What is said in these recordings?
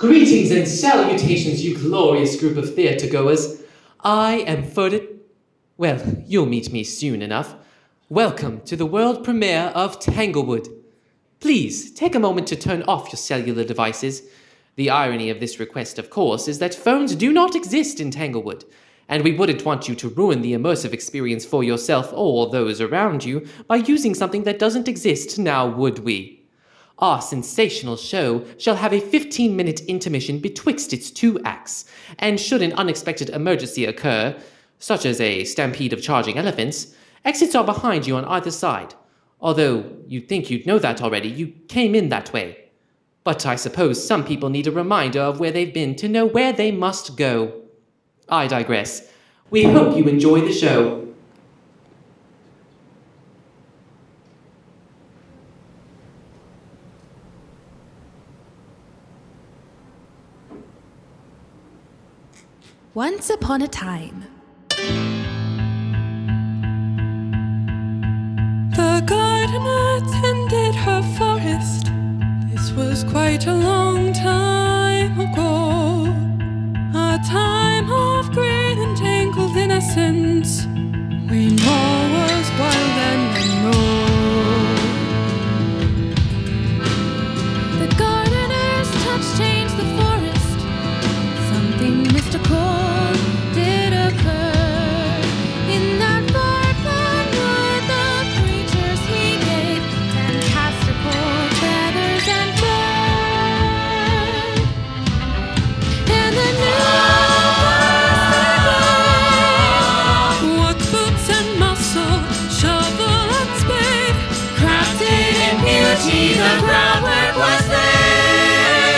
Greetings and salutations, you glorious group of theatre-goers. I am Well, you'll meet me soon enough. Welcome to the world premiere of Tanglewood. Please, take a moment to turn off your cellular devices. The irony of this request, of course, is that phones do not exist in Tanglewood, and we wouldn't want you to ruin the immersive experience for yourself or those around you by using something that doesn't exist, now would we? Our sensational show shall have a 15-minute intermission betwixt its two acts, and should an unexpected emergency occur, such as a stampede of charging elephants, exits are behind you on either side. Although you'd think you'd know that already, you came in that way. But I suppose some people need a reminder of where they've been to know where they must go. I digress. We hope you enjoy the show. Once upon a time. The gardener tended her forest. This was quite a long time ago. A time of great and tangled innocence, when all was wild and unknown. The gardener's touch changed the forest. Something mystical did occur. In that far wood, the creatures he gave fantastical feathers and fur. And the new Work boots and muscle, shovel and spade, crafted in beauty, the groundwork was laid.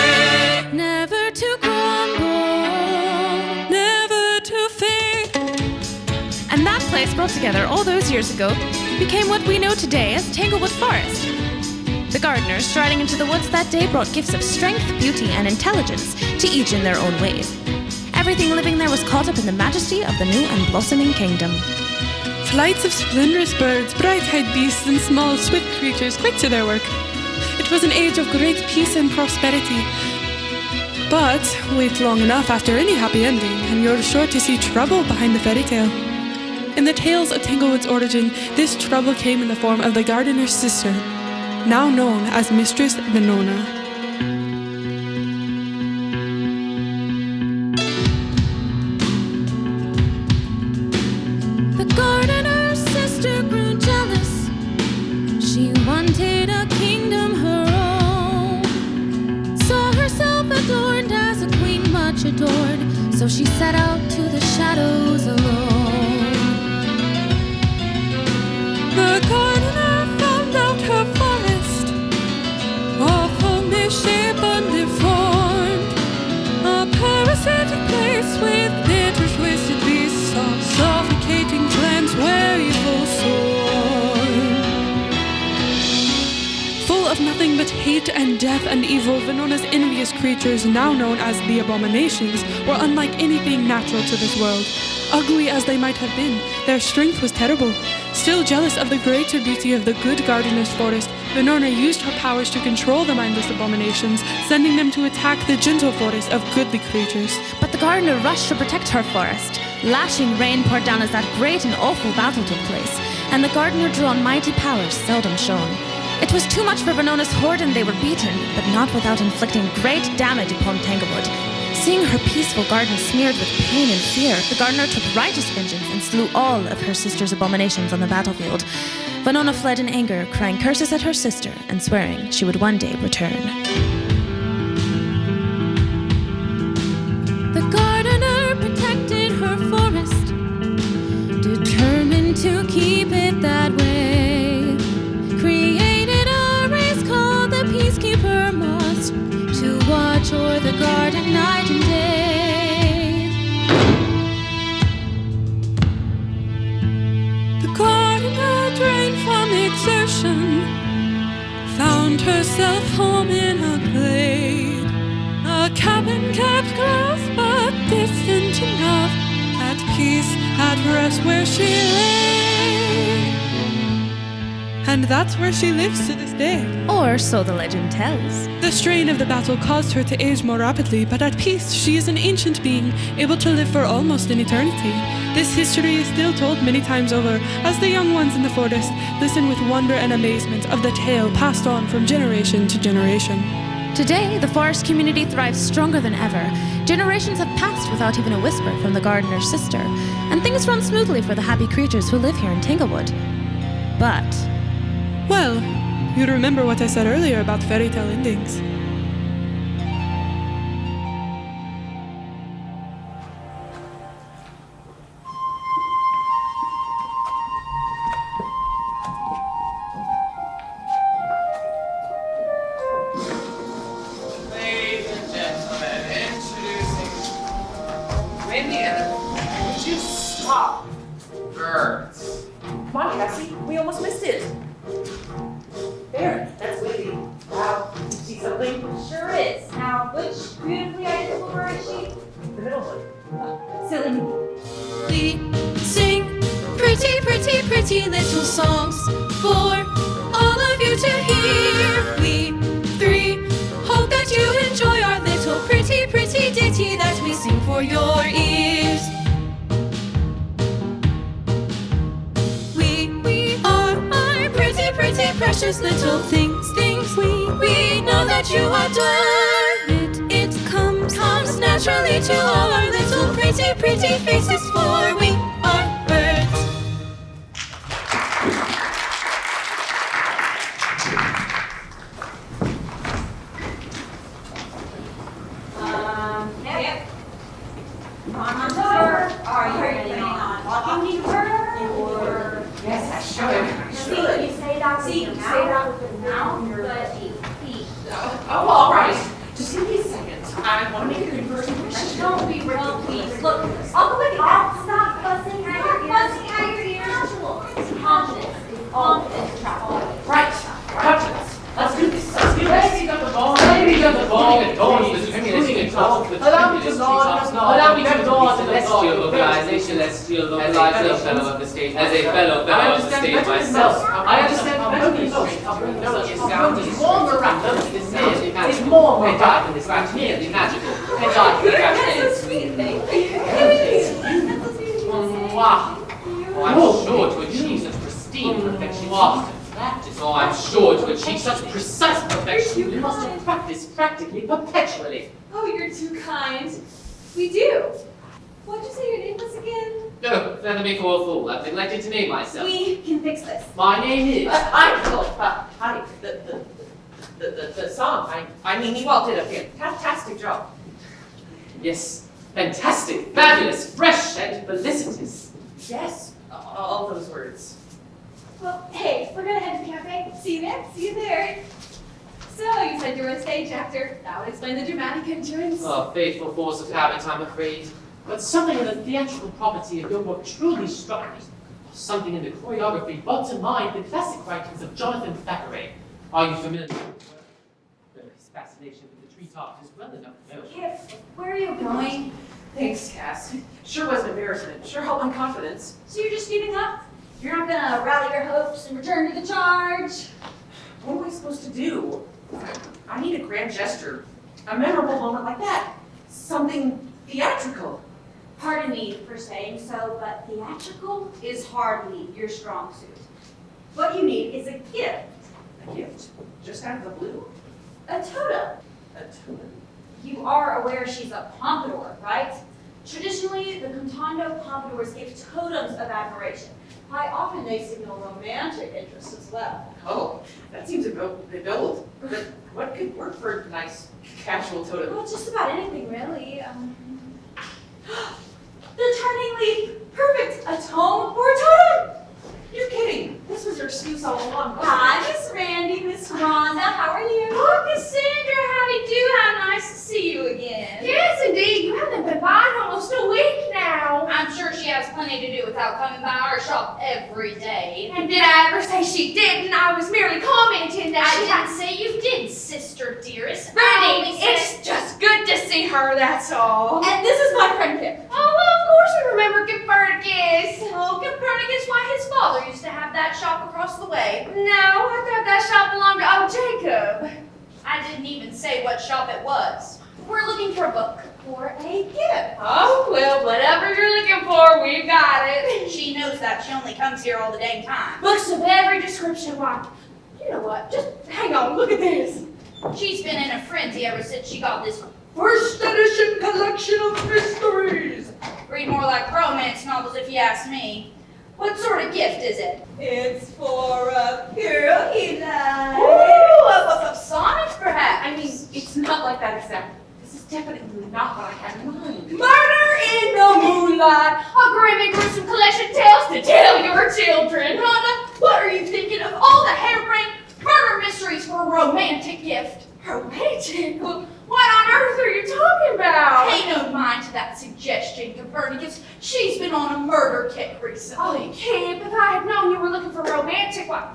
never to crumble. Never to fade. And that place, built together all those years ago, became what we know today as Tanglewood Forest. The gardeners striding into the woods that day brought gifts of strength, beauty, and intelligence to each in their own ways. Everything living there was caught up in the majesty of the new and blossoming kingdom. Flights of splendorous birds, bright-eyed beasts, and small, swift creatures quick to their work. It was an age of great peace and prosperity. But wait long enough after any happy ending, and you're sure to see trouble behind the fairy tale. In the tales of Tanglewood's origin, this trouble came in the form of the gardener's sister, now known as Mistress Venona. The gardener's sister grew jealous. She wanted a kingdom her own. Saw herself adorned as a queen much adored. So she set out to the shadows alone. The gardener found out her forest, awful, misshapen, deformed, a parasitic place with bitter, twisted beasts of suffocating plants where evil soared. Full of nothing but hate and death and evil, Venona's envious creatures, now known as the Abominations, were unlike anything natural to this world. Ugly as they might have been, their strength was terrible. Still jealous of the greater beauty of the good gardener's forest, Venona used her powers to control the mindless abominations, sending them to attack the gentle forest of goodly creatures. But the gardener rushed to protect her forest. Lashing rain poured down as that great and awful battle took place, and the gardener drew on mighty powers seldom shown. It was too much for Venona's horde and they were beaten, but not without inflicting great damage upon Tanglewood. Seeing her peaceful garden smeared with pain and fear, the gardener took righteous vengeance and slew all of her sister's abominations on the battlefield. Venona fled in anger, crying curses at her sister and swearing she would one day return. The gardener protected her forest, determined to keep it that way. Created a race called the Peacekeeper Moths to watch o'er the garden night and day. The gardener, drained from exertion, found herself home in a glade, a cabin kept close but distant enough, at peace, at rest where she lay. And And that's where she lives to this day. Or so the legend tells. The strain of the battle caused her to age more rapidly, but at peace she is an ancient being, able to live for almost an eternity. This history is still told many times over, as the young ones in the forest listen with wonder and amazement of the tale passed on from generation to generation. Today, the forest community thrives stronger than ever. Generations have passed without even a whisper from the gardener's sister, and things run smoothly for the happy creatures who live here in Tanglewood. But... well, you remember what I said earlier about fairy tale endings. Ladies and gentlemen, introducing Wendy and... Would you stop? Burks. Come on, Cassie. We almost missed it. There, that's Wendy. Wow. See something? Sure is. Now, which beautifully identical bird is she? The middle one. Silly me. we sing pretty, pretty, pretty little songs for all of you to hear. We three hope that you enjoy our little pretty, pretty ditty that we sing for your ears. We are pretty, pretty, precious little things. We know that you adore it. It comes naturally to all our little pretty, pretty faces, for we are birds. Yep. On the door. Are you planning on talking to her, or? Yes, I should. You say that with the mouth, but feet. Oh, all right. Just give me a second. I want to make a good first impression. Don't be real, please. Look, I'll go back off. Stop fussing at your ears. Fussing at your ears. Confidence is always travel. Right. Confidence. Let's do this. Let's do this. Lady got the ball. Lady got the ball. Allow me to dawn to the celestial localization as a fellow of the stage myself. I understand It's more miraculous. It's more miraculous. It's merely magical. That's so sweet, I'm sure to achieve such pristine perfection. I'm sure to achieve such precise perfection, you must have practiced practically perpetually. Oh, you're too kind. We do. What'd you say your name was again? No, let me for a fool. I've neglected to name myself. We can fix this. My name is... Hi. The song. I mean, you all did a fantastic job. Yes, fantastic, fabulous, fresh, and felicitous. Yes, all those words. Well, hey, we're gonna head to the cafe. See you there. See you there. So, you said you were a stage actor. That would explain the dramatic entrance. Oh, faithful force of habit, I'm afraid. But something in the theatrical property of your work truly struck me. Something in the choreography brought to mind the classic writings of Jonathan Thackeray. Are you familiar with his fascination with the treetops is well enough known? Kip, where are you going? Thanks, Cass. Sure was an embarrassment. Sure helped my confidence. So you're just giving up? You're not gonna rally your hopes and return to the charge? What am I supposed to do? I need a grand gesture. A memorable moment like that. Something theatrical. Pardon me for saying so, but theatrical is hardly your strong suit. What you need is a gift. A gift? Just out of the blue? A totem. A totem? You are aware she's a pompadour, right? Traditionally, the contando pompadours give totems of admiration. Quite often they signal romantic interest as well. Oh, that seems a bit bold. But what could work for a nice, casual totem? Well, just about anything, really. The turning leaf! Perfect! A tome or a totem! You're kidding. This was your excuse all along. Hi, Miss Randy, Miss Rhonda. How are you? Oh, Cassandra, howdy do. How nice to see you again. Yes, indeed. You haven't been by in almost a week now. I'm sure she has plenty to do without coming by our shop every day. And did I ever say she didn't? I was merely commenting that I didn't say you did, sister dearest. I Randy, only said... it's just good to see her, that's all. And this is my friend Kip. Oh, well, of course we remember Copernicus. Oh, Copernicus, why his father used to have that shop across the way. No, I thought that shop belonged to Jacob. I didn't even say what shop it was. We're looking for a book for a gift. Oh, well, whatever you're looking for, we've got it. She knows that. She only comes here all the dang time. Books of every description. Why, you know what? Just hang on, look at this. She's been in a frenzy ever since she got this First edition collection of mysteries. read more like romance novels if you ask me. What sort of gift is it? It's for a girl he likes. Ooh, a book of sonnets perhaps? I mean, it's not like that exactly. This is definitely not what I had in mind. Murder in the Moonlight, a grim and gruesome collection of tales to tell your children. Rhonda, what are you thinking of all the harebrained murder mysteries for a romantic gift? Romantic? What on earth are you talking about? Pay no mind to that suggestion, Copernicus. She's been on a murder kick recently. Oh, Kip, if I had known you were looking for romantic, well,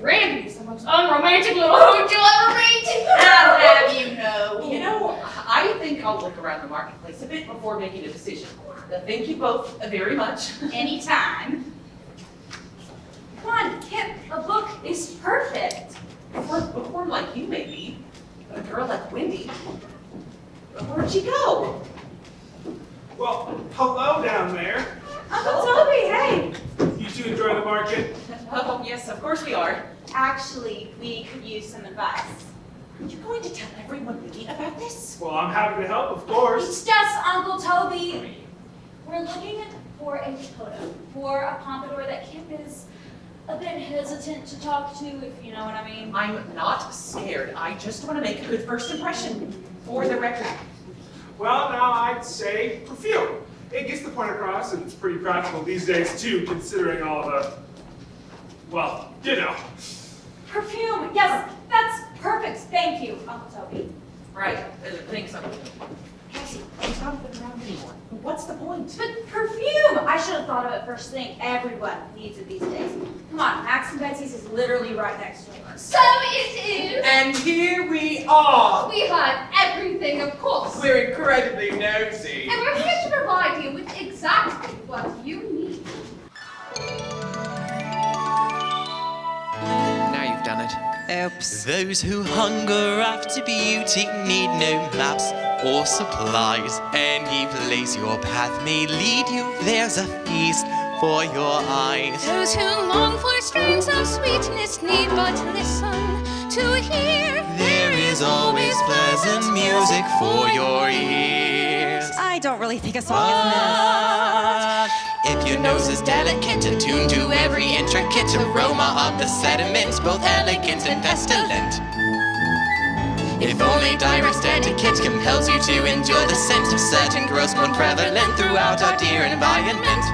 Randy is the most unromantic little hoot you'll ever meet. I'll have you know. You know, I think I'll look around the marketplace a bit before making a decision. Thank you both very much. Anytime. Come on, Kip, a book is perfect. For a bookworm like you, maybe. But a girl like Wendy, where'd she go? Well, hello down there. Uncle Toby, hey. You two enjoy the market? Oh, yes, of course we are. Actually, we could use some advice. Are you going to tell everyone we meet about this? Well, I'm happy to help, of course. It's just Uncle Toby. We're looking for a totem for a pompadour that Kip is a bit hesitant to talk to, if you know what I mean. I'm not scared. I just want to make a good first impression. For the record. Well, now I'd say perfume. It gets the point across, and it's pretty practical these days, too, considering all the, well, you know. Perfume, yes, that's perfect. Thank you, Uncle Toby. Right, thanks, Uncle. Cassie, it's not been around anymore. What's the point? But perfume! I should have thought of it first thing. Everyone needs it these days. Come on, Max and Betsy's is literally right next to us. So it is. And here we are. We have everything, of course. We're incredibly nosy. And we're here to provide you with exactly what you need. Now you've done it. Oops. Those who hunger after beauty need no maps or supplies. Any place your path may lead you, there's a feast for your eyes. Those who long for strains of sweetness need but listen to hear. There is always pleasant music for your ears. I don't really think a song is this. If your nose is delicate, attuned to every intricate aroma of the sediment, both elegant and pestilent. If only direct etiquette compels you to endure the scent of certain growths more prevalent throughout our dear environment.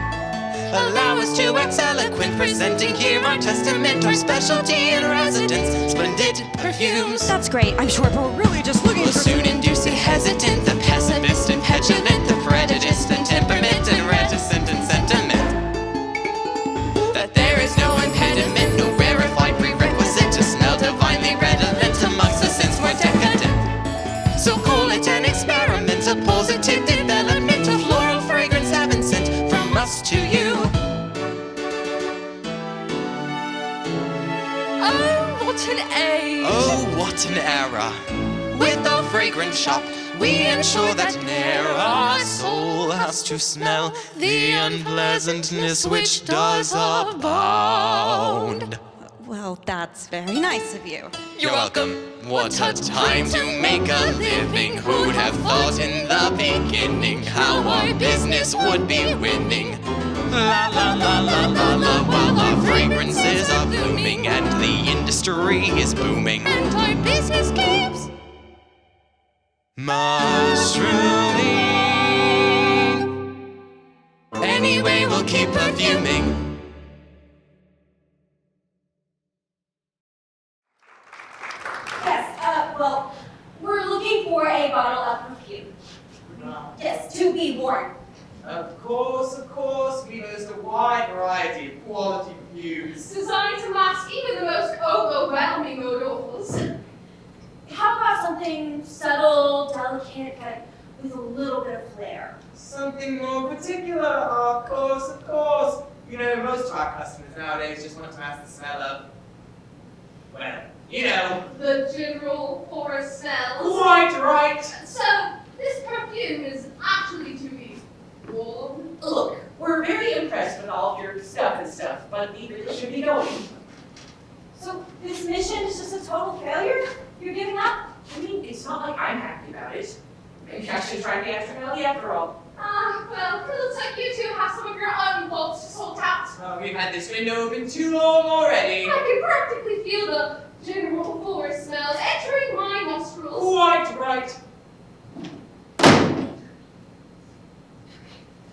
Allow us to wax eloquent, presenting here our testament, our specialty in residence, splendid perfumes. That's great, I'm sure, but we're really just looking Will for... soon induce the hesitant, the pessimist and petulant, the prejudiced and temperament and reticent and sentiment. That there is no impediment, no rarefied prerequisite to smell divinely redolent amongst the sense more decadent. So call it an experiment, a positive development of floral fragrance heaven sent from us to you. Oh, what an age! Oh, what an era! With our fragrant shop, we ensure that ne'er our soul has to smell the unpleasantness which does abound. Well, that's very nice of you. You're welcome. What a time to make a living. Who'd have thought in the beginning how our business would be winning? La la la la la la, while our fragrances are blooming and the industry is booming. And our business keeps mushrooming. Anyway, we'll keep perfuming. Yes, well, we're looking for a bottle of perfume. Yes, to be worn. Of course, we boast a wide variety of quality perfumes. Designed to mask even the most overwhelming odors. How about something subtle, delicate, but with a little bit of flair? Something more particular, of course. We You know, most of our customers nowadays just want to mask the smell of, well, you know. The general forest smells. Quite right. So, this perfume is actually to be warm. Look, we're very impressed with all of your stuff and stuff, but we really should be going. So this mission is just a total failure? You're giving up? I mean, it's not like I'm happy about it. Maybe I should try to be extra healthy after all. Well, it looks like you two have some of your own faults to sort out. Oh, we've had this window open too long already. I can practically feel the general forest smells entering my nostrils. Quite right.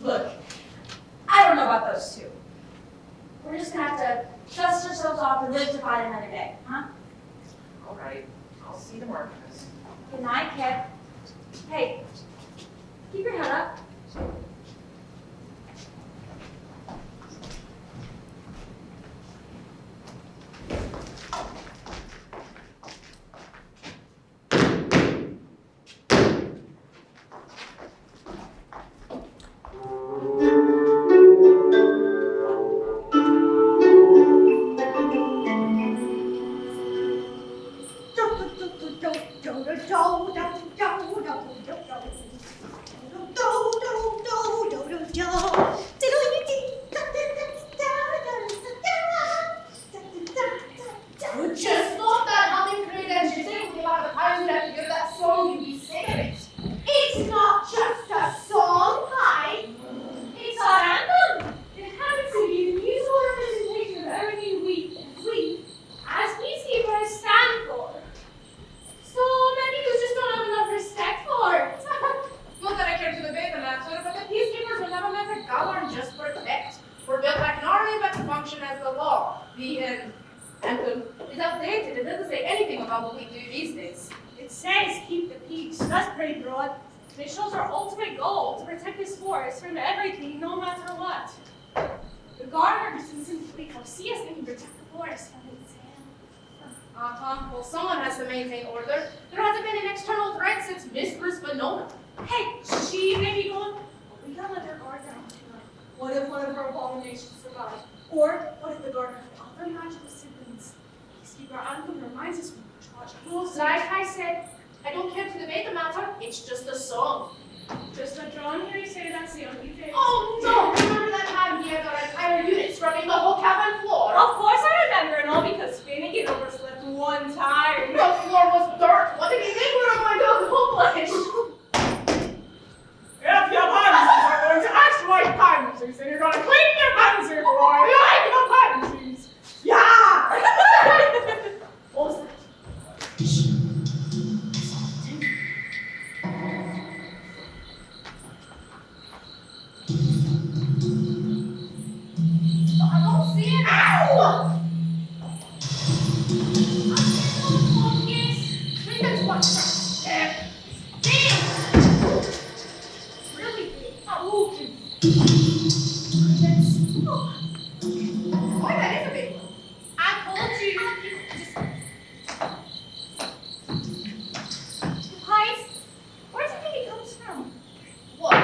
Look, I don't know about those two. We're just gonna have to dust ourselves off and live to fight another day, huh? All right, I'll see the markers. Good night, Kip. Hey, keep your head up. Just thought that humming credentials didn't give out the time you'd have to give that song you'd be singing it. It's not just a song, hi. It's our anthem. It happens to be the musical representation of everything we, as peacekeepers, stand for. So many who just don't have enough respect for it. Not that I care to debate the matter, but the peacekeepers were never meant to govern, just protect. We're built like an army, but to function as the law. The anthem is outdated. It doesn't say anything about what we do these days. It says keep the peace. That's pretty broad. It shows our ultimate goal, to protect this forest from everything, no matter what. The gardeners and simply foresee us and can protect the forest from its hand. Well, someone has to maintain order. There hasn't been an external threat since Mistress Venona. Hey, she may be gone, but we gotta let her guard down tonight. What if one of her abominations survived? Or what if the gardener had other magical siblings? Peacekeeper anthem reminds us when we're charged close. Like I said, I don't care to debate the matter, it's just a song. Just a drum here, you say that's the only thing. Oh no! Remember that time he had our entire unit scrubbing the whole cabin floor? Of course I remember, and all because Finnegan overslept one time. The floor was dirt. What did he think we were going to accomplish? If your pansies are going to ask my pansies, then you're going to clean your pansy, boy. Like the pansies. Yeah! What was that? I don't see it. Ow! Really big. Oh, boy, that is a big one. I told you. Guys, where do you think it comes from? What?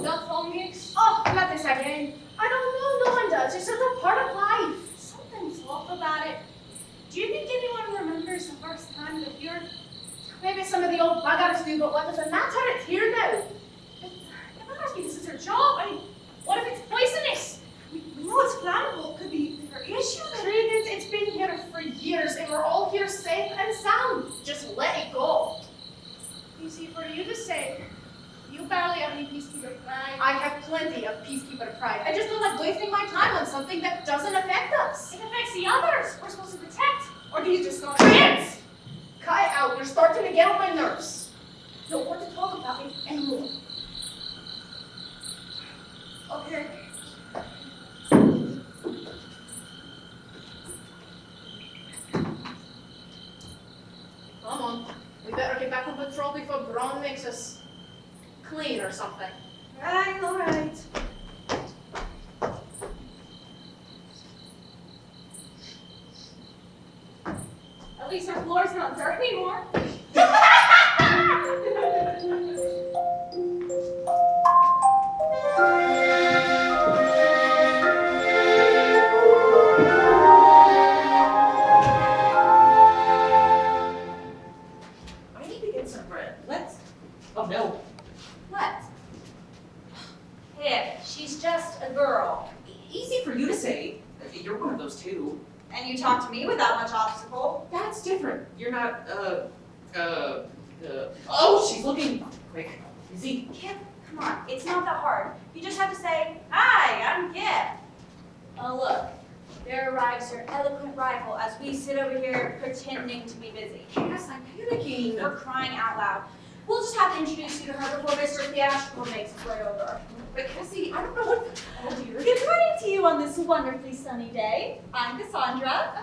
The phonics? Oh, not this again. I don't know. No one does. It's just a part of life. Something's off about it. Do you think anyone remembers the first time that you're... Maybe some of the old buggers do, but what does it matter? It's here now. I'm not asking this is her job. I mean, what if it's poisonous? We know it's flammable. It could be her issue. Credence, it's been here for years, and we're all here safe and sound. Just let it go. You see, for you to say, you barely have any peacekeeper pride. I have plenty of peacekeeper pride. I just don't like wasting my time on something that doesn't affect us. It affects the others. We're supposed to protect. Or do you just not dance? Cut it out. You're starting to get on my nerves. Don't want to talk about it anymore. Okay. Come on. We better get back on patrol before Braun makes us clean or something. All right. At least our floor's not dirt anymore. you to say. You're one of those too. And you talk to me without much obstacle. That's different. You're not, oh, she's looking. Quick, easy. Kip, come on, it's not that hard. You just have to say, "Hi, I'm Kip." Oh, look, there arrives your eloquent rival as we sit over here pretending to be busy. Yes, I'm panicking. For crying out loud. We'll just have to introduce you to her before Mr. Theatrical makes his way over. But Cassie, I don't know what. Oh dear. Good morning to you on this wonderfully sunny day. I'm Cassandra.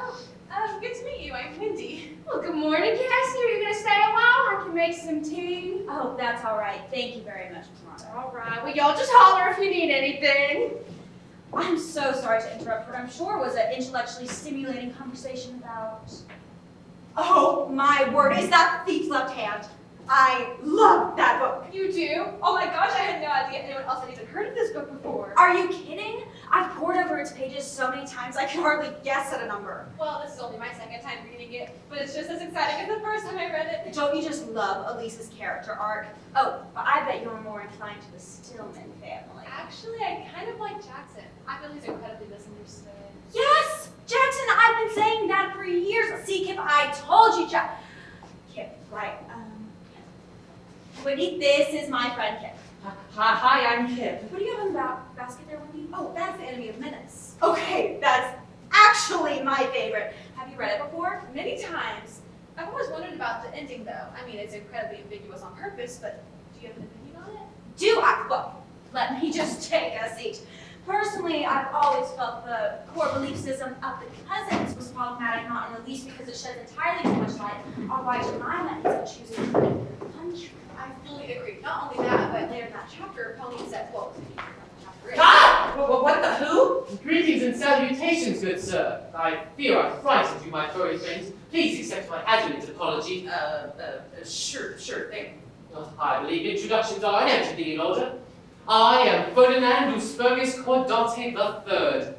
Good to meet you. I'm Wendy. Well, good morning, Cassie. Are you going to stay a while? I can make some tea. Oh, that's all right. Thank you very much, Cassandra. All right. Well, y'all just holler if you need anything. I'm so sorry to interrupt what I'm sure was an intellectually stimulating conversation about... Oh, my word. Is that the Thief's Left Hand? I love that book. You do? Oh my gosh, I had no idea anyone else had even heard of this book before. Are you kidding? I've pored over its pages so many times I can hardly guess at a number. Well, this is only my second time reading it, but it's just as exciting as the first time I read it. Don't you just love Elise's character arc? Oh, but I bet you're more inclined to the Stillman family. Actually, I kind of like Jackson. I feel he's incredibly misunderstood. Yes! Jackson, I've been saying that for years. See, Kip, I told you, Kip, right, Wendy, this is my friend Kip. Hi, I'm Kip. What do you have in the basket there, Wendy? Oh, that's the Enemy of Menace. Okay, that's actually my favorite. Have you read it before? Many times. I've always wondered about the ending, though. I mean, it's incredibly ambiguous on purpose, but do you have an opinion on it? Do I? Well, let me just take a seat. Personally, I've always felt the core belief system of the cousins was problematic, not in the least because it sheds entirely too much light on why Jemima ends up choosing to live in the country. I fully agree. Not only that, but later in that chapter, Pauline says, well, Ah! What the who? Greetings and salutations, good sir. I fear I frightened you, my furry friends. Please accept my adamant apology. Sure thing. I believe introductions are inevitably in order. I am Ferdinand USPERGIS CORDELL III.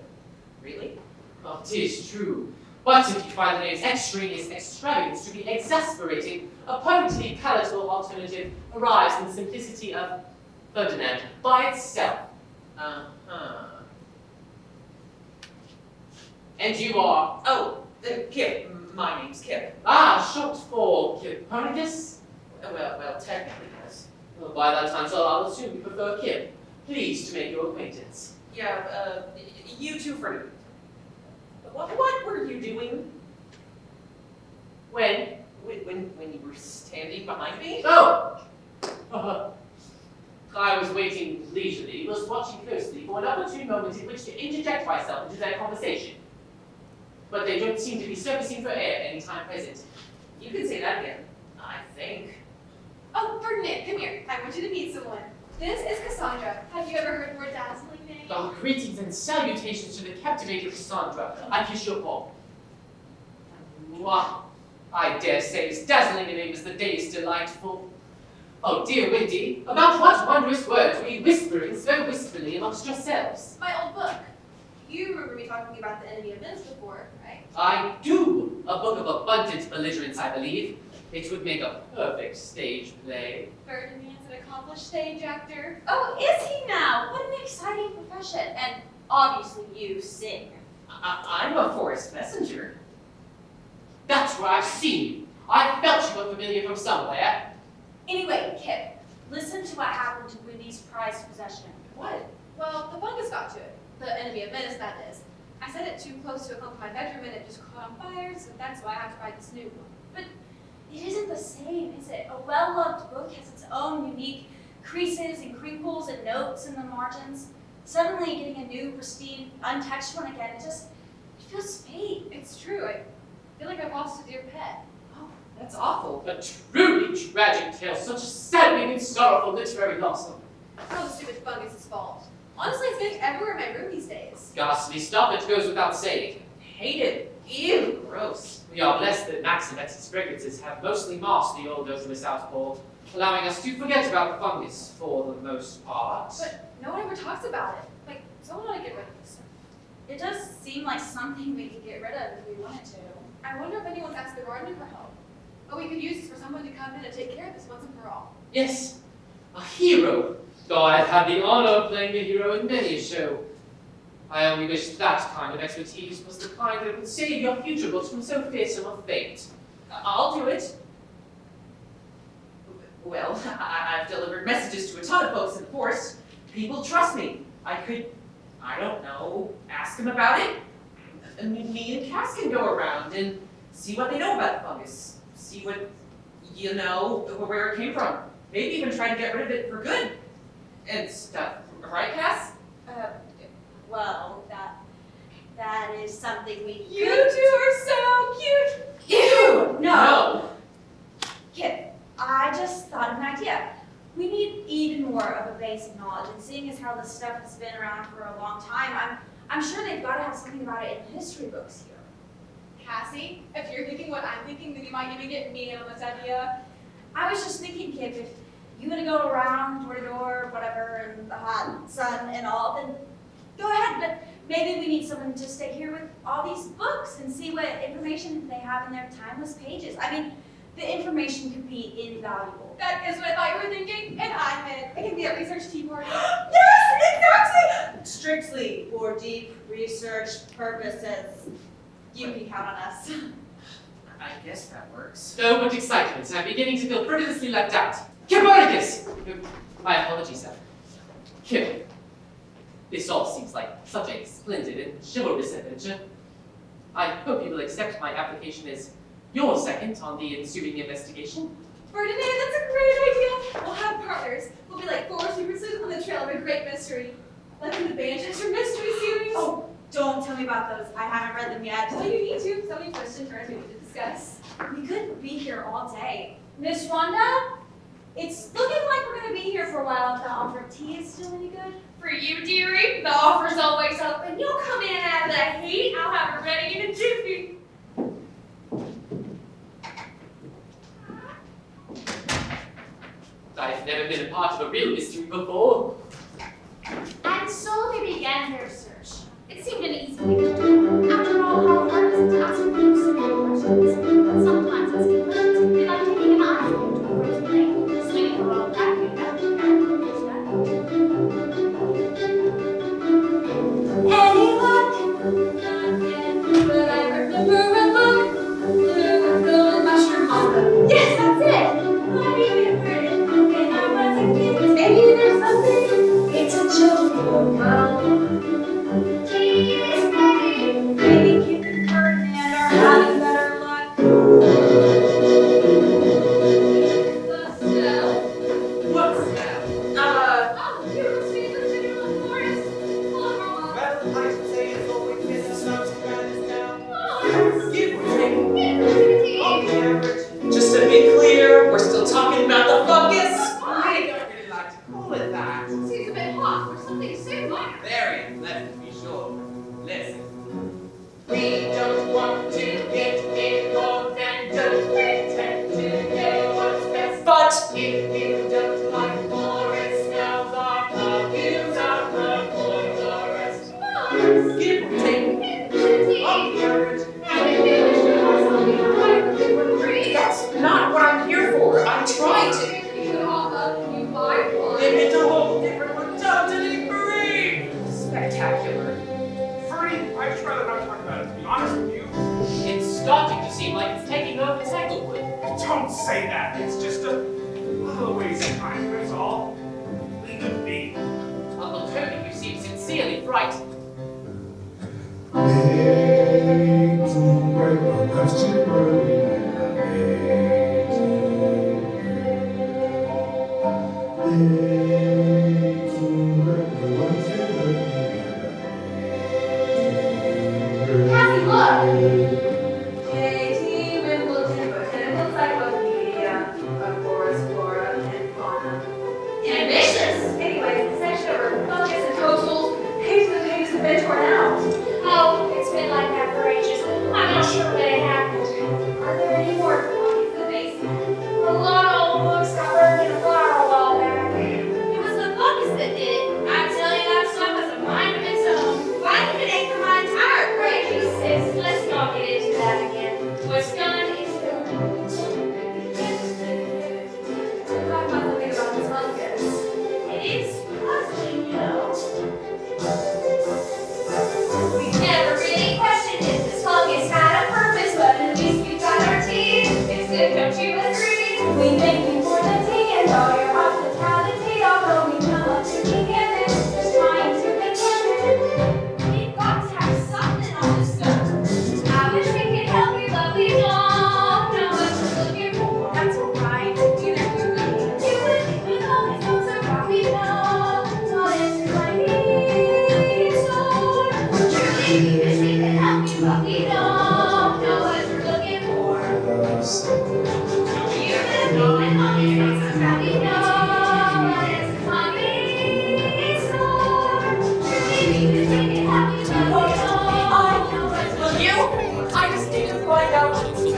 Really? Oh, 'tis true. But if you find the name's extraneous extravagance to be exasperating, a perfectly palatable alternative arrives in the simplicity of Ferdinand by itself. And you are? Oh, Kip. My name's Kip. Ah, short for KIPERNICUS? Well, technically, yes. Well, by that time, so I'll assume you prefer Kip. Pleased to make your acquaintance. Yeah, you too, Ferdinand. What were you doing? When? When you were standing behind me? Oh! I was waiting leisurely, was watching closely for an opportune moment in which to interject myself into their conversation. But they don't seem to be surfacing for air any time present. You can say that again, I think. Oh, Ferdinand, come here. I want you to meet someone. This is Cassandra. Have you ever heard of her dazzling name? Oh, greetings and salutations to the captivating Cassandra. I kiss your paw. Mwah. I dare say as dazzling a name as the day is delightful. Oh, dear Wendy, about what wondrous words were you whispering so wistfully amongst yourselves? My old book. You remember me talking about the Enemy of Menace before, right? I do. A book of abundant belligerence, I believe. It would make a perfect stage play. Ferdinand's an accomplished stage actor. Oh, is he now? What an exciting profession. And obviously you sing. I'm a forest messenger. That's where I've seen you. I felt you were familiar from somewhere. Anyway, Kip, listen to what happened to Wendy's prized possession. What? Well, the fungus got to it. The Enemy of Menace, that is. I set it too close to a clump in my bedroom and it just caught on fire, so that's why I have to write this new one. But it isn't the same, is it? A well-loved book has its own unique creases and crinkles and notes in the margins. Suddenly getting a new, pristine, untouched one again, it feels fake. It's true. I feel like I've lost a dear pet. Oh, that's awful. A truly tragic tale, such a saddening and sorrowful literary loss. It's all the stupid fungus's fault. Honestly, it's getting everywhere in my room these days. Ghastly stuff, it goes without saying. Hate it. Ew, gross. We are blessed that Max and Betty's fragrances have mostly masked the old odorless outpour, allowing us to forget about the fungus for the most part. But no one ever talks about it. Like, someone ought to get rid of this stuff. It does seem like something we could get rid of if we wanted to. I wonder if anyone's asked the gardener for help. But we could use this for someone to come in and take care of this once and for all. Yes, a hero. Though I've had the honor of playing the hero in many a show. I only wish that kind of expertise was the kind that would save your future books from so fearsome a fate. I'll do it. Well, I've delivered messages to a ton of folks in the force. People trust me. I could, I don't know, ask them about it. Me and Cass can go around and see what they know about the fungus. See what, you know, where it came from. Maybe even try to get rid of it for good. And stuff. Right, Cass? Well, that is something we You two are so cute. Ew! No! Kip, I just thought of an idea. We need even more of a base of knowledge, and seeing as how this stuff has been around for a long time, I'm sure they've got to have something about it in the history books here. Cassie, if you're thinking what I'm thinking, then you might even get me in on this idea. I was just thinking, Kip, if you want to go around door to door, whatever, in the hot sun and all, then go ahead. But maybe we need someone to stay here with all these books and see what information they have in their timeless pages. I mean, the information could be invaluable. That is what I thought you were thinking, and I meant it can be a research tea party. Yes, exactly! Strictly for deep research purposes. You can count on us. I guess that works. So much excitement. I'm beginning to feel frivolously left out. KIPERNICUS! My apologies, sir. Kip. This all seems like such a splendid and chivalrous adventure. I hope you will accept my application as your second on the ensuing investigation. Ferdinand, that's a great idea. We'll have partners. We'll be like 4 super sleuths on the trail of a great mystery. Like in the Banchester mystery series. Oh, don't tell me about those. I haven't read them yet. Well, you need to. So many twists and turns we need to discuss. We could be here all day. Miss Wanda, it's looking like we're going to be here for a while if the offer of tea is still any good. For you, dearie, the offer's always open. You'll come in out of the heat. I'll have it ready in a jiffy. I've never been a part of a real mystery before. And so they began their search. It seemed an easy thing to do. After all, how hard is it to ask a few simple questions? But sometimes it's convenient, like taking an ice cream to a frozen lake, swinging a roll back and back and back. Any luck? Not yet, but I remember a book. Little mushroom mama. Yes, that's it! I even heard it when I was a kid. Maybe there's something. It's a children's book. Maybe Kip and Ferdinand are having better luck. The smell? What smell? Oh, you were seeing the middle of the forest. Hello, Mama. Well, I should say it's always been the sun to grind us down. Oh, Give or take. On yes. the average. Just to be clear, we're still talking about the fungus. I don't really like to call it that. Seems a bit hot for something so minor. Very unpleasant to be sure. Listen. We don't want to get involved and don't pretend to know what's best. But If you don't like forest smells, our perfumes are the forest. Give or take. On the average. that's not what I'm here for. I'm trying to. It's a whole different one totally free. Spectacular. Ferdy, I'd just rather not talk about it, to be honest with you. It's starting to seem like it's taking over Tanglewood. Don't say that. It's just a little waste of time, that's all. Leave it be. Uncle Toby, you seem sincerely frightened. Cassie, look! Katie Wimbledon, botanical encyclopedia of forest flora and fauna. Ambitious! Anyway, the section over fungus and coastals, pages and pages have been torn out. Oh, it's been like that for ages. I'm not sure what it happened. Are there any more copies in the basement? A lot of old books got burned in a fire a while back. It was the fungus that did it. I tell you, that stuff has a mind of its own. Why did it anchor my entire Great, brain? sis, let's not get But we don't know what we're looking for. You just know and all these faces that we know what is coming in store. Maybe you can make it happy, but we don't know what we're looking for. I just need to find out what it's doing.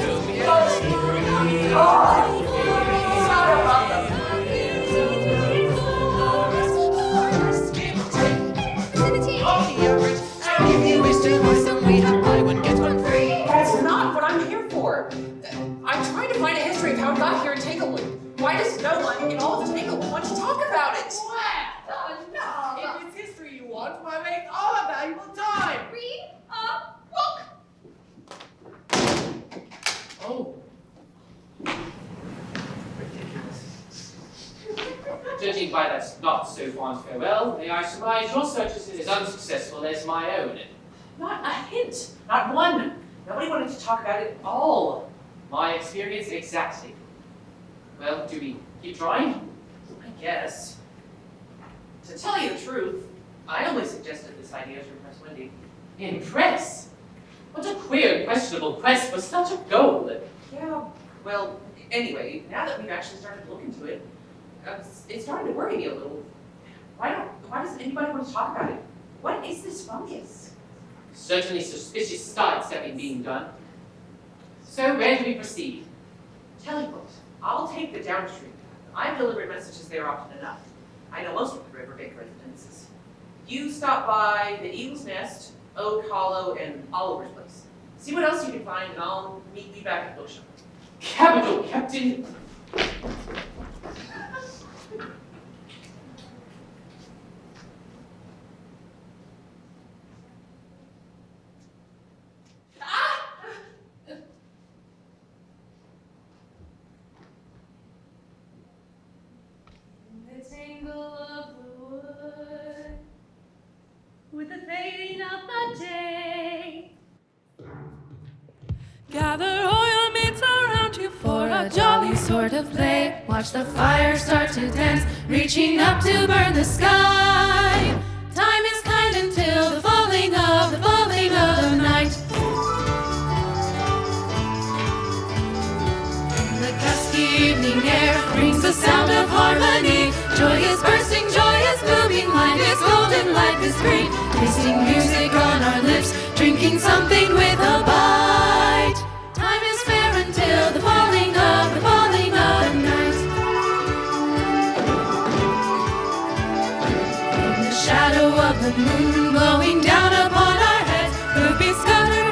That's not what I'm here for. I'm trying to find a history of how it got here in Tanglewood. Why does no one in all of Tanglewood want to talk about it? Well, if it's history you want, why waste all our valuable time? Read a book. Oh. Judging by that not so fond farewell, may I surmise your search is as unsuccessful as my own. Not a hint. Not one. Nobody wanted to talk about it at all. My experience exactly. Well, do we keep trying? I guess. To tell you the truth, I only suggested this idea to impress Wendy. Impress? What a queer, questionable quest for such a goal. Yeah, well, anyway, now that we've actually started to look into it, it's starting to worry me a little. Why doesn't anybody want to talk about it? What is this fungus? Certainly suspicious sidestepping being done. So where do we proceed? Tell you what, I'll take the downstream path. I've delivered messages there often enough. I know most of the Riverbank residences. You stop by the Eagle's Nest, Oak Hollow, and Oliver's place. See what else you can find, and I'll meet you back at the bookshop. Capital, Captain. The tangle of the wood, with the fading of the day. Gather all your mates around you For a jolly sort of play, watch the fire start to dance, reaching up to burn the sky. Time is kind until the falling of the night. The dusky evening air brings the sound of harmony. Joy is bursting, joy is booming, life is golden, life is green. Tasting music on our lips, drinking something with a bite. Time is fair until the falling of the night. In the shadow of the moon blowing down upon our heads, we'll be scattered,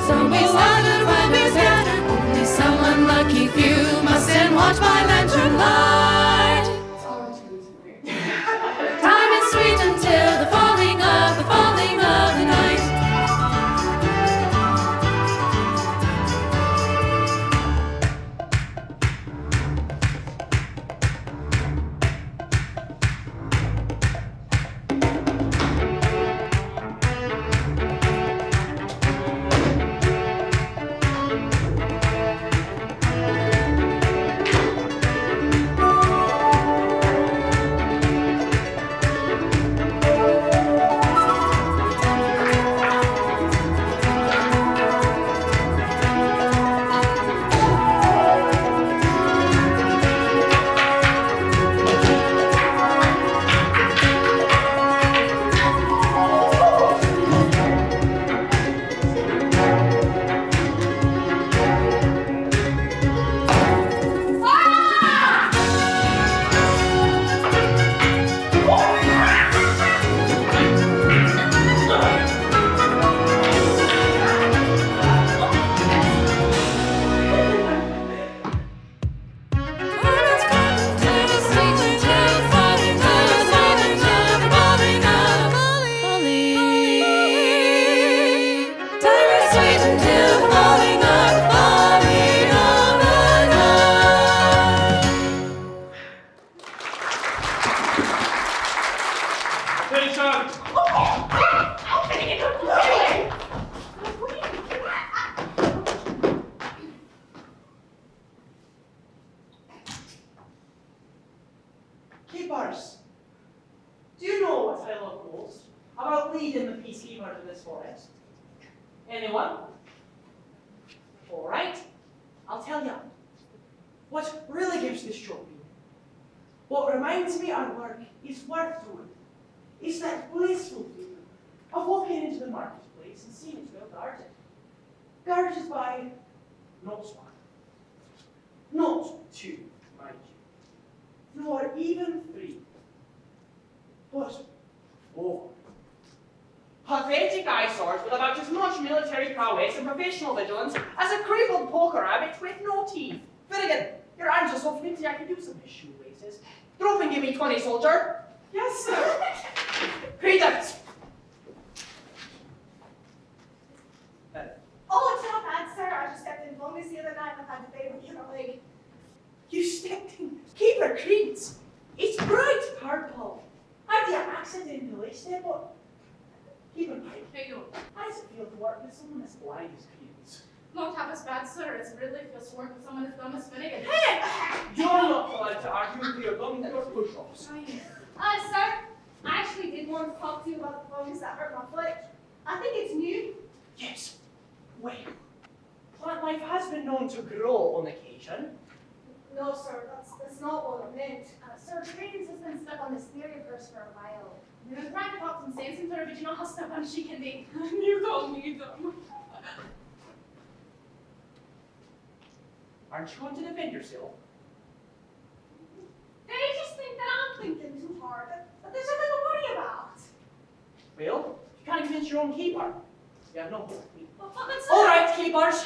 so we scattered when we're scattered. Only some unlucky few must stand watch by lantern light. Time is sweet until the falling of the night. Anyone? All right, I'll tell you. What really gives this job meaning, what reminds me our work is worth doing, is that blissful feeling of walking into the marketplace and seeing it well guarded. Guarded by not one, not two, mind you, nor even three, but 4. Pathetic eyesores with about as much military prowess and professional vigilance as a crippled poker rabbit with no teeth. Finnegan, your arms are so flinty I could use some shoelaces. Drop and give me 20, soldier. Yes, sir. Credence. Oh, it's not bad, sir. I just stepped in fungus the other night and I've had to pay with your leg. You stepped in. Keeper Creed's. It's bright purple. How do you accidentally step on? Keep an eye. Hey, you. How does it feel to work with someone as blind as Creed's? Not half as bad, sir. It's really feels to work with someone as dumb as Finnegan. Hey! You're not allowed to argue with your bum your push-ups. Sir, I actually did want to talk to you about the fungus that hurt my foot. I think it's new. Yes. Well, plant life has been known to grow on occasion. No, sir, that's not what I meant. Sir, Credence has been stuck on this theory of hers for a while. I was trying to talk some sense into her, but you know how stubborn she can be. You call me dumb. Aren't you going to defend yourself? They just think that I'm thinking too hard, that there's nothing to worry about. Well, you can't convince your own keeper. You have no hope. But sir, All right, keepers.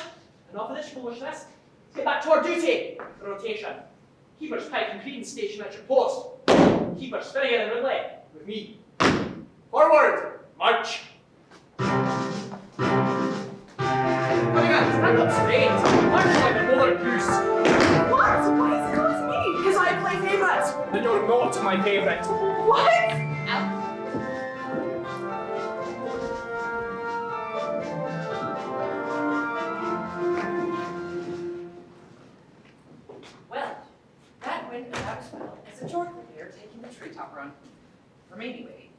Enough of this foolishness. Let's get back to our duty. The rotation. Keepers Pike and Credence station at your post. Keepers Finnegan and Brynlee with me. Forward. March. Finnegan, stand up straight. March like a mother goose. what? Why is it going to me? Because I play favourite. Then you're not my favourite. What? Well, that went about as well as a joint repair taking the treetop run. For me anyway.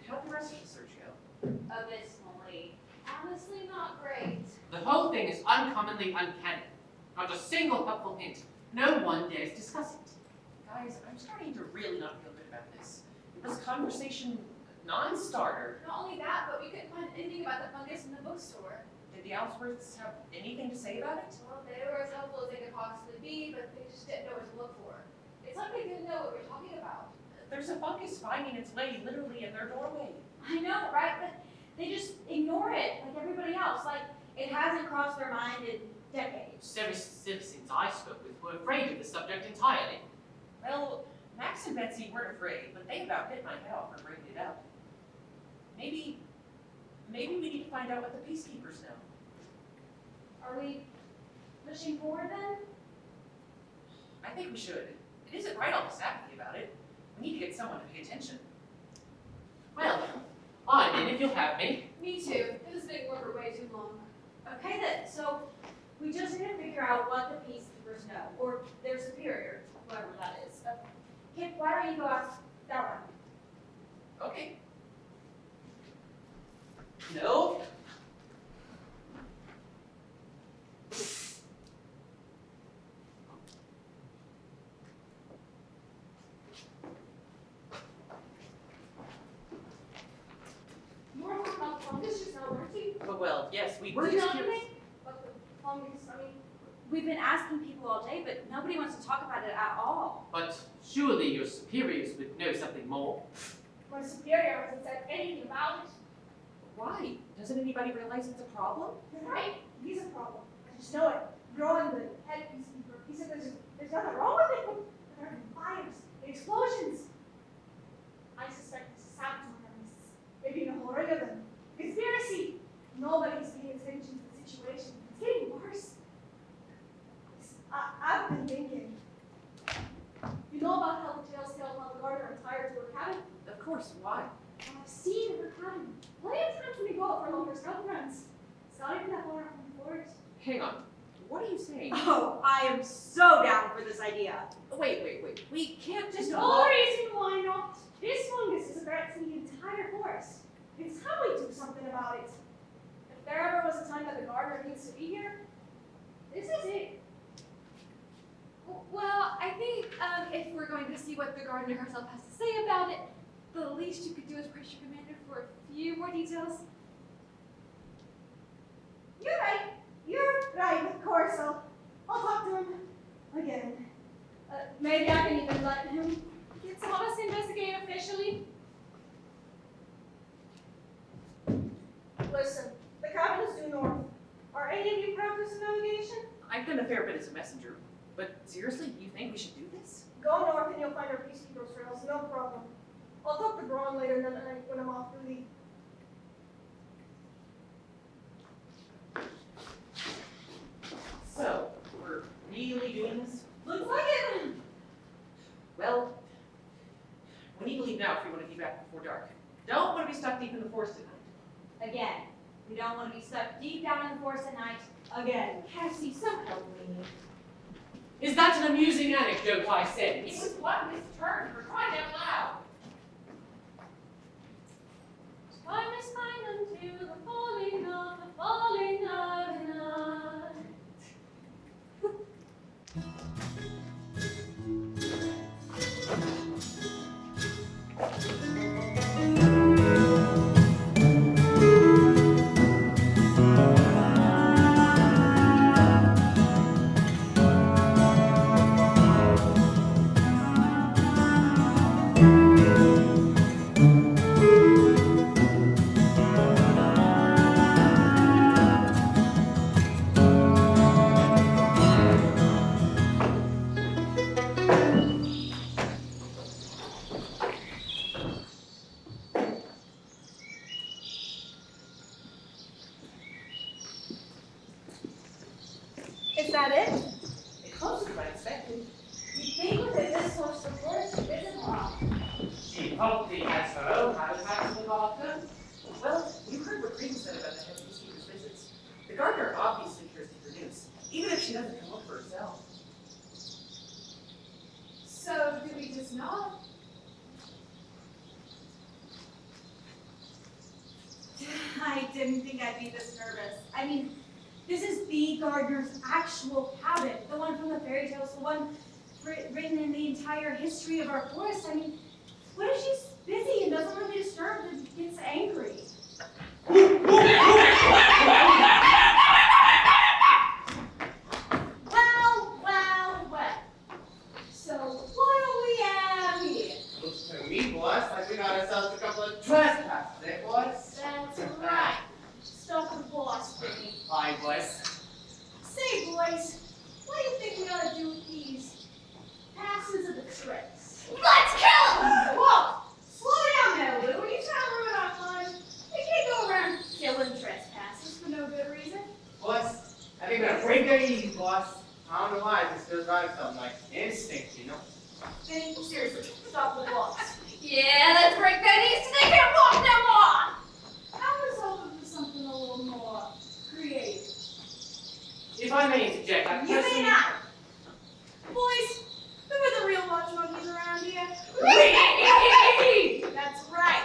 How'd the rest of the search go? Abysmally. Honestly, not great. The whole thing is uncommonly uncanny. Not a single helpful hint. No one dares discuss it. Guys, I'm starting to really not feel good about this. It was conversation non-starter. Not only that, but we couldn't find anything about the fungus in the bookstore. Did the Ellsworths have anything to say about it? Well, they were as helpful as they could possibly be, but they just didn't know what to look for. It's like they didn't know what we were talking about. There's a fungus finding its way literally in their doorway. I know, right? But they just ignore it like everybody else. Like it hasn't crossed their mind in decades. Every citizens I spoke with were afraid of the subject entirely. Well, Max and Betsy weren't afraid, but they about bit my head off for bringing it up. Maybe we need to find out what the peacekeepers know. Are we pushing forward then? I think we should. It isn't right all sappy about it. We need to get someone to pay attention. Well, I'm in if you'll have me. Me too. This has been going for way too long. Okay then. So we just need to figure out what the peacekeepers know, or their superior, whoever that is. Kip, why don't you go ask that one? Okay. No. More about fungus just now, weren't you? Oh, well, yes, we Were did you hear- on me? About the fungus, We've been asking people all day, but nobody wants to talk about it at all. But surely your superiors would know something more. my superior hasn't said anything about it. Why? Doesn't anybody realize it's a problem? You're right, he's a problem. I just know it. Growing the head peacekeeper. He said there's nothing wrong with it, but there have been fires, explosions. I suspect it's a sabotage. Maybe even a whole ring of them. Conspiracy. Nobody's paying attention to the situation. It's getting worse. I've been thinking. You know about how the tales tell how the gardener retired to her cabin? Of course, why? I've seen her cabin. Plenty of times when we go out for longer scout runs. It's not even that far from the forest. Hang on. What are you saying? Oh, I am so down for this idea. Wait. We can't just There's no reason why not. This fungus is a threat to the entire forest. It's time we do something about it. If there ever was garden needs to be here? This is it. Well, I think if we're going to see what the gardener herself has to say about it, the least you could do is press your commander for a few more details. You're right. You're right, of course. I'll talk to him again. Maybe I can even let him. Did some of us investigate officially? Listen, the cabin is due north. Are any of you practicing navigation? I've done a fair bit as a messenger, but seriously, you think we should do this? Go north and you'll find our peacekeepers trails, no problem. I'll talk to Braun later tonight when I'm off duty. So, we're really doing this? Looks like it. Well, we need to leave now if we want to be back before dark. Don't want to be stuck deep in the forest at night. Again, we don't want to be stuck deep down in the forest at night. Again, Cassie, so help me. Is that an amusing anecdote I sent? It was one misturn for crying out loud. I must find unto the falling of the night. Is that it? It's closer than I expected. You'd think with this source the forest isn't wrong. She probably has her own habitat in the garden. Well, you heard what Brynlee said about the head peacekeeper's visits. The gardener obviously cares to hear news, even if she doesn't come look for herself. So, do we just not? I didn't think I'd be this nervous. I mean, this is the gardener's actual cabin, the one from the fairy tales, the one written in the entire history of our forest. I mean, what if she's busy and doesn't want to be disturbed and gets angry? Well. So, what do we have here? Looks to me, boss, like we got ourselves a couple of trespasses, eh, boss? That's right. Stop the boss, Brynlee. Aye, boss. Say, boys, what do you think we ought to do with these passes of the tricks? Let's kill him! Whoa! Slow down now, Lou. Are you trying to ruin our fun? We can't go around killing trespassers for no good reason. Boss, I think we're gonna break their knees, boss. I don't know why, I just feels right something like instinct, you know? Then, seriously, stop the boss. Yeah, let's break their knees so they can't walk no more! I was hoping for something a little more creative. If I may interject, I You may personally... not. Boys, who are the real watch monkeys around here? That's right.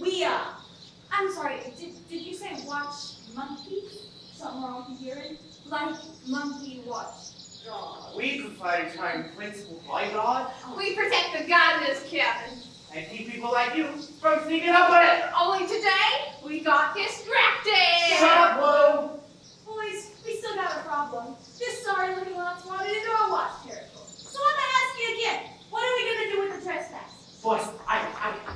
We are. I'm sorry, did you say watch monkey? Something wrong with hearing? Like monkey watch dog. We provide a time principle by God We protect the gardener's cabin. and keep people like you from sneaking up on it. Only today, we got distracted. Shut up, Lou. Boys, we still got a problem. This sorry looking lot's wanted into our watch territory. So I'm gonna ask you again, what are we gonna do with the trespass? Boss,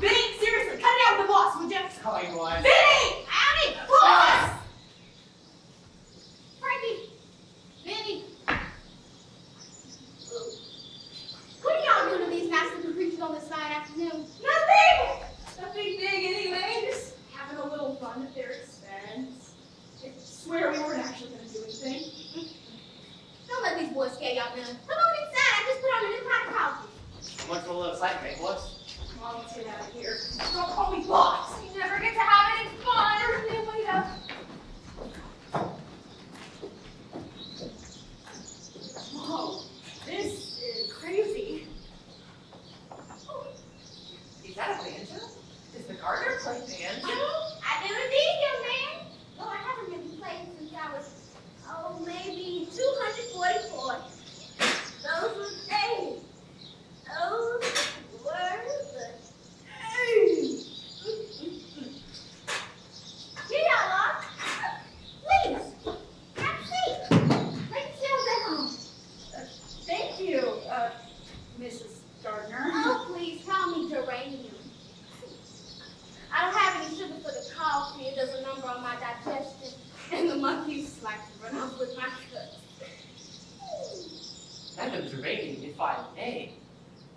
Vinny, seriously, cut it out with the boss, would you? Sorry, boss. Vinny! Howdy! Boss! Frankie, Vinny, What are y'all doing to these massive creatures on this fine afternoon? Nothing big anyway, just having a little fun at their expense. monkeys like to run off with my cuts. Madam Brynlee, if I may,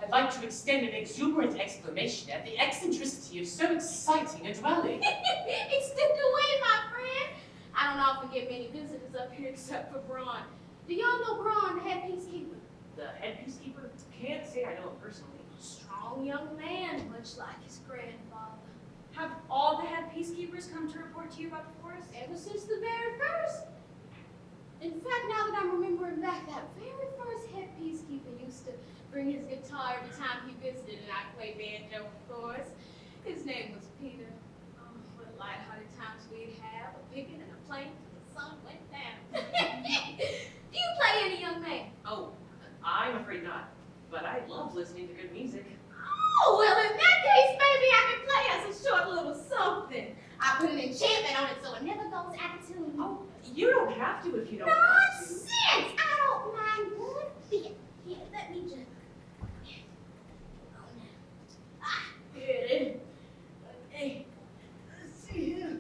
I'd like to extend an exuberant exclamation at the eccentricity of so exciting a dwelling. Extend away, my friend. I don't often get many visitors up here except for Braun. Do y'all know Braun, the head peacekeeper? The head peacekeeper? Can't say I know him personally. Strong young man, much like his grandfather. Have all the head peacekeepers come to report to you about the forest? Ever since the very first. In fact, now that I'm remembering back, that very first head peacekeeper used to bring his guitar every time he visited, and I played banjo, of course. His name was Peter. Oh, what lighthearted times we'd have, a picking and a playing till the sun went down. Do you play any, young man? Oh, I'm afraid not. But I love listening to good music. Oh, well, in that case, maybe I can play us a short little something. I put an enchantment on it so it never goes out of tune. Oh, you don't have to if you don't want Nonsense! I don't mind one bit. Here, let me just... Oh, no. Ah, here it is. Okay, let's see here.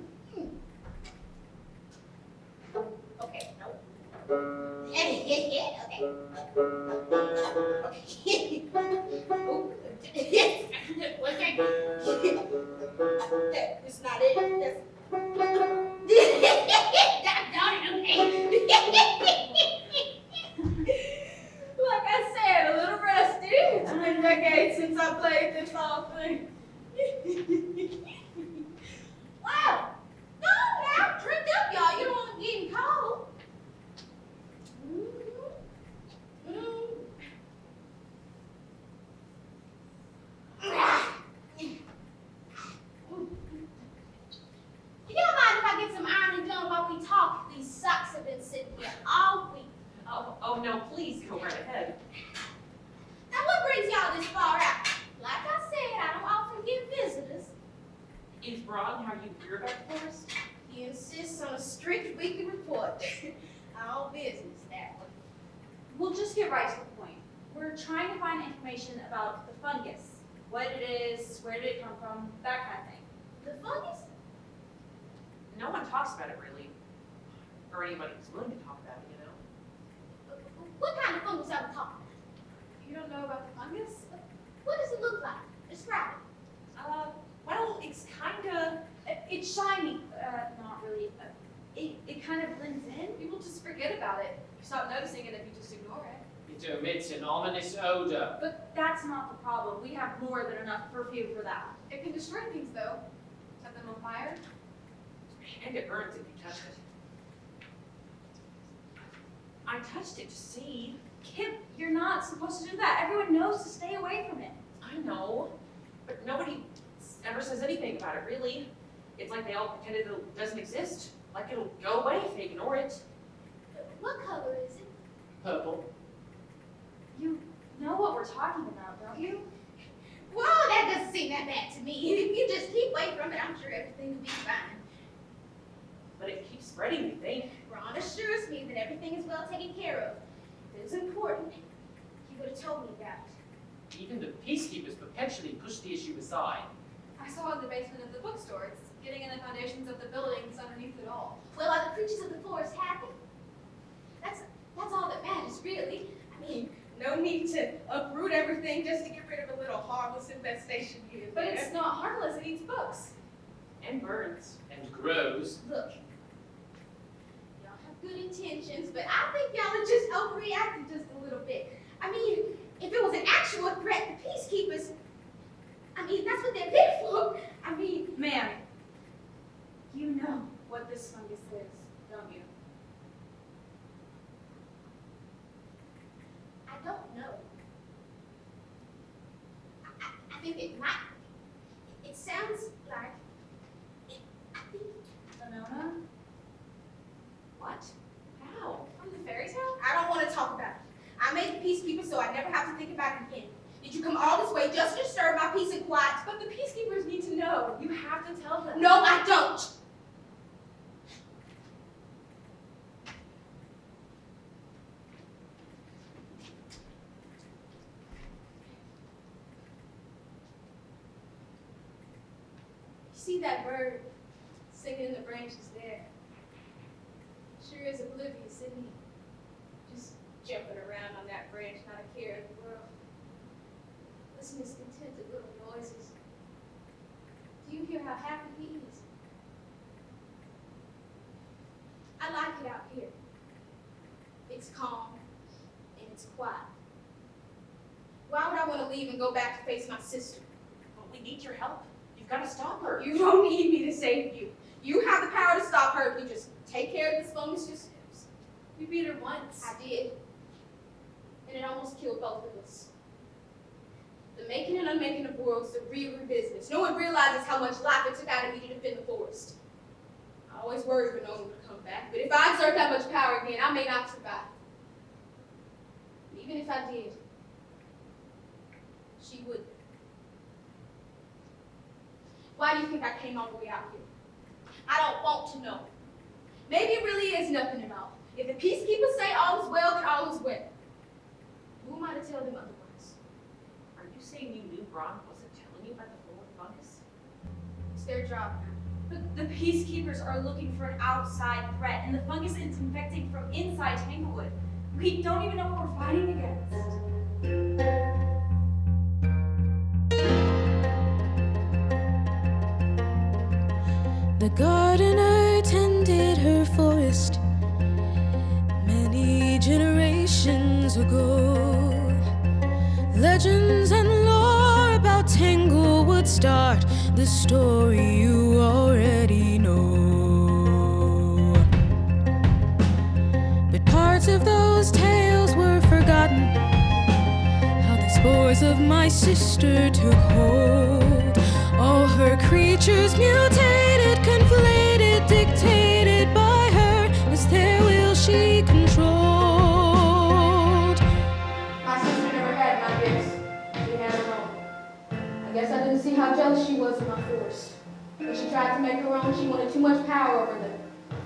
Okay, no. Okay. What's that? It's not it. Like I said, a little rusty. It's been decades since I played this whole thing. Wow! No, now, drink up, y'all. You don't want to get cold. Do y'all mind if I get some ironing done while we talk? These socks have been sitting here all week. Oh no, please go right ahead. Now, what brings y'all this far out? Like I said, I don't often get visitors. Is Braun how you hear about the forest? He insists on a strict weekly report. All business that way. We'll just get right to the point. We're trying to find information about the fungus. What it is, where did it come from, that kind of thing. The fungus? No one talks about it really. Or anybody who's willing to talk about it, you know? What kind of fungus are we talking about? You don't know about the fungus? What does it look like? Describe it. Well, it's kinda... It's shiny. Not really. It kind of blends in. People just forget about it. You stop noticing it if you just ignore it. It emits an ominous odor. But that's not the problem. We have more than enough perfume for that. It can destroy things, though. Set them on fire. And it burns if you touch it. I touched it to see. Kip, you're not supposed to do that. Everyone knows to stay away from it. I know, but nobody ever says anything about it, really. It's like they all pretend it doesn't exist. Like it'll go away if they ignore it. What color is it? Purple. You know what we're talking about, don't you? Well, that doesn't seem that bad to me. If you just keep away from it, I'm sure everything will be fine. But it keeps spreading, you think? Ron assures me that everything is well taken care of. If it was important, he would have told me about it. Even the peacekeepers perpetually push the issue aside. I saw in the basement of the bookstore. It's getting in the foundations of the buildings underneath it all. Well, are the creatures of the forest happy? That's all that matters, really. I mean, no need to uproot everything just to get rid of a little harmless infestation here. But it's not harmless. It eats books. And burns. And grows. Look, y'all have good intentions, but I think y'all are just overreacting just a little bit. I mean, if it was an actual threat, the peacekeepers, I mean, that's what they're there for. I mean, Ma'am, you know what this fungus is, don't you? I don't know. I think it might. It sounds like. I think. Winona? What? How? From the fairy tale? I don't want to talk about it. I made the peacekeeper so I never have to think about it again. Did you come all this way just to disturb my peace and quiet? But the peacekeepers need to know. You have to tell them. No, I don't. You see that bird singing in the branches there? sure is oblivious, isn't he? Just jumping around on that branch, not a care in the world. Listening to contented little noises. Do you hear how happy he is? I like it out here. It's calm and it's quiet. Why would I want to leave and go back to face my sister? But we need your help. You've got to stop her. You don't need me to save you. You have the power to stop her if you just take care of this fungus yourselves. You beat her once. I did. And it almost killed both of us. The making and unmaking of worlds is a real business. No one realizes how much life it took out of me to defend the forest. I always worried Winona would come back, but if I exert that much power again, I may not survive. And even if I did, she wouldn't. Why do you think I came all the way out here? I don't want to know. Maybe it really is nothing at all. If the peacekeepers say all is well, then all is well. Who am I to tell them otherwise? Are you saying you knew Ron wasn't telling you about the forward fungus? It's their job now. But the peacekeepers are looking for an outside threat, and the fungus is infecting from inside Tanglewood. We don't even know what we're fighting against. The gardener tended her forest many generations ago. Legends and lore about Tanglewood start the story you already know. But parts of those tales were forgotten, how the spores of my sister took hold. All her creatures mutated, conflated, dictated by her as their will she controlled. My sister never had my gifts. She had her own. I guess I didn't see how jealous she was of my force. When she tried to make her own, she wanted too much power over them.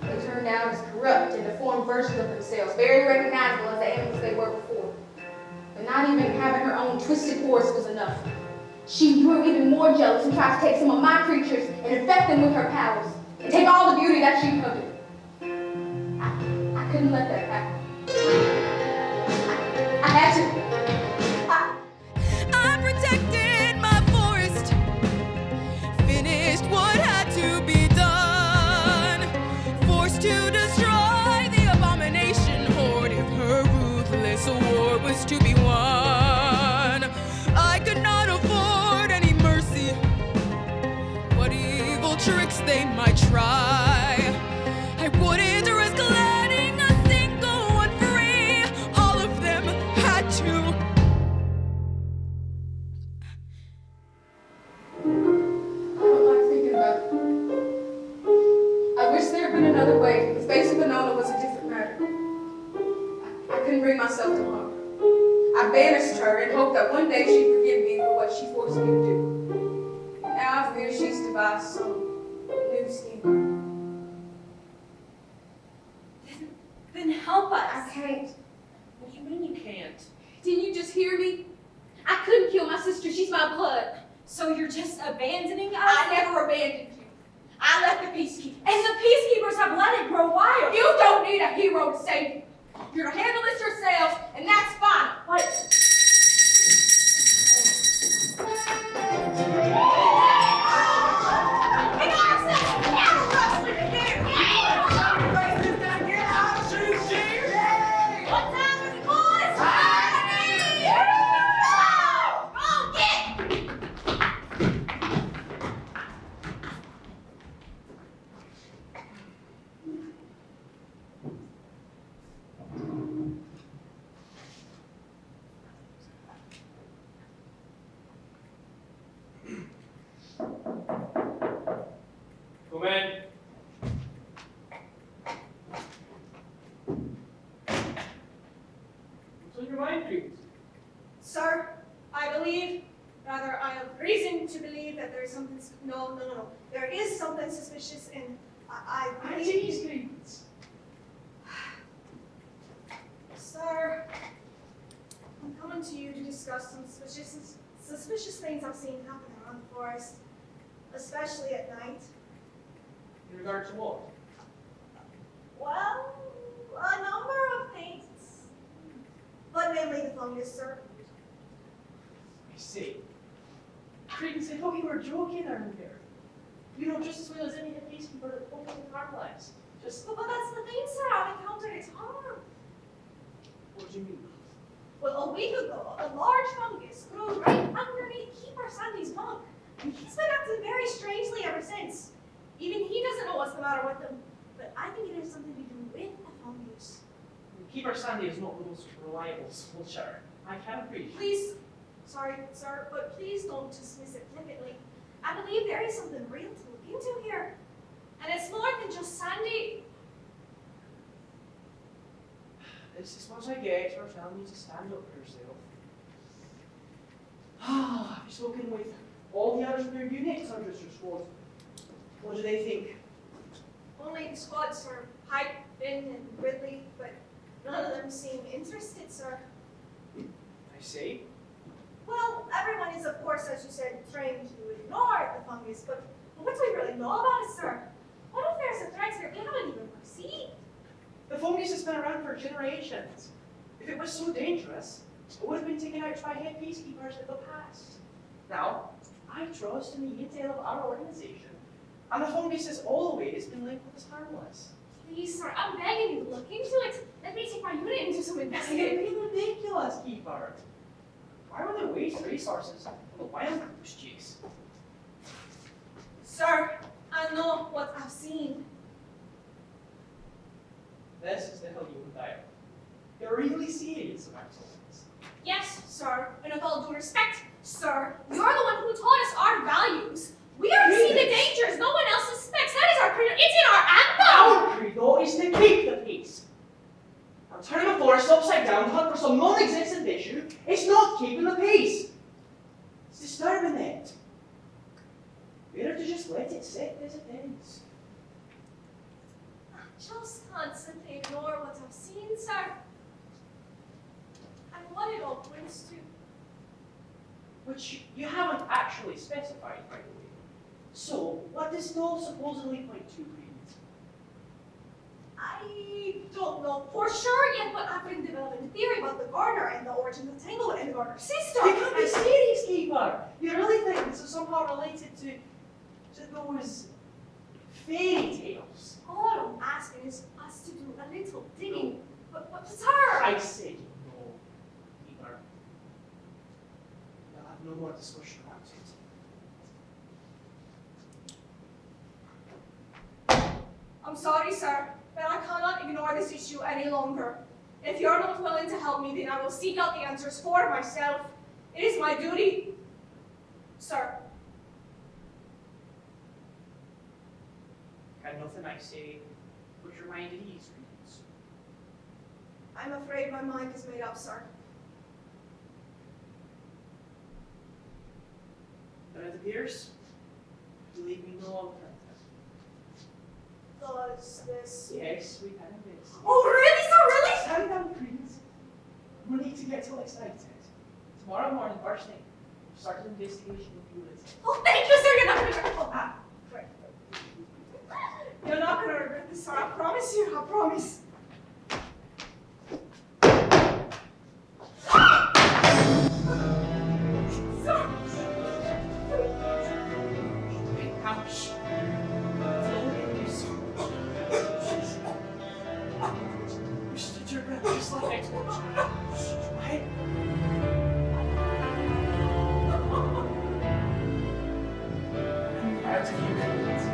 They turned out as corrupt and deformed versions of themselves, very recognizable as the animals they were before. But not even having her own twisted force was enough. She grew even more jealous and tried to take some of my creatures and infect them with her powers, and take all the beauty that she coveted. I couldn't let that happen. I had to. I protected my forest, finished what had to be done, forced to destroy the abomination horde if her ruthless war was to be won. I could not afford any mercy, what evil tricks they might try. I wouldn't risk letting a single one free, all of them had to. I don't like thinking about it. I wish there had been another way. The face of Winona was a different matter. I couldn't bring myself to harm her. I banished her and hoped that one day she'd forgive me for what she forced me to do. Now I fear she's devised some new scheme. Then help us. I can't. What do you mean you can't? Didn't you just hear me? I couldn't kill my sister. She's my blood. So you're just abandoning us? I never abandoned you. I left the peacekeepers. And the peacekeepers have let it grow wild. You don't need a hero to save you. You're to handle this yourselves, and that's fine. What? Come in. What's on your mind, please? Sir, I believe, rather, I have reason to believe that there is something, no. There is something suspicious in, I believe. Sir, I'm coming to you to discuss some suspicious things I've seen happening around the forest, especially at night. In regard to what? Well, fungus, sir. I see. Credence, I thought you were joking earlier. You know just as well as any head peacekeeper that fucking harmless. Just. But that's the thing, sir. I've encountered its harm. What do you mean? Well, a week ago, a large fungus grew right underneath Keeper Sandy's bunk, and he's been acting very strangely ever since. Even he doesn't know what's the matter with him, but I think it has something to do with a fungus. Keeper Sandy is not the most reliable soldier. I can appreciate. Please, sorry, sir, but please don't dismiss it flippantly. I believe there is something real to look into here, and it's more than just Sandy. This is what I get for telling you to stand up for yourself. I've spoken with all the others of their units under your squad. What do they think? Only the squads are Hype, Finn, and Brynlee, but none of them seem interested, sir. I see. Well, everyone is, of course, as you said, trained to ignore the fungus, but what do we really know about it, sir? What if there's a threat here we haven't even perceived? The fungus has been around for generations. If it was so dangerous, it would have been taken out by head peacekeepers in the past. Now, I trust in the intel of our organization, and the fungus has always been labeled as harmless. Please, sir, I'm begging you to look into it. Let me take my unit and do some It's investigating. getting ridiculous, Keeper. Why would they waste resources on the wild goose chase? Sir, I know what I've seen. This is the hell you would die. You're really serious about all this. Yes, sir, and with all due respect, sir, you're the one who taught us our values. We are seeing the dangers no one else suspects. That is our credo. It's in our anthem. Our credo is to keep the peace. Now turning a forest upside down to hunt for some non-existent issue, it's not keeping the peace. It's disturbing it. Better to just let it sit as it is. I just can't simply ignore what I've seen, sir. And what it all points to. Which you haven't actually specified, by the way. So, what does it all supposedly point to, Credence? I don't know for sure yet, but I've been developing a theory about the gardener and the origin of Tanglewood and the gardener's sister. You can't be serious, Keeper! You really think this is somehow related to those fairy tales? All I'm asking is us to do a little digging. But sir! I said no, Keeper. We'll have no more discussion about it. I'm sorry, sir, but I cannot ignore this issue any longer. If you're not willing to help me, then I will seek out the answers for myself. It is my duty, sir. Can nothing I say put your mind at ease, Credence? I'm afraid my mind is made up, sir. Then it appears you leave me no alternative. Does this... Yes, we can this. Oh, really, sir, really? Stand down, Credence. We need to get too excited. Tomorrow morning, first thing, we'll start an investigation of units. Oh, thank you, sir. You're not going to regret. Oh, right. You're not going to regret this, sir. I promise you. I promise. Sir. Ouch. You stood your ground just like I told you. Right? I'm proud of you, Credence.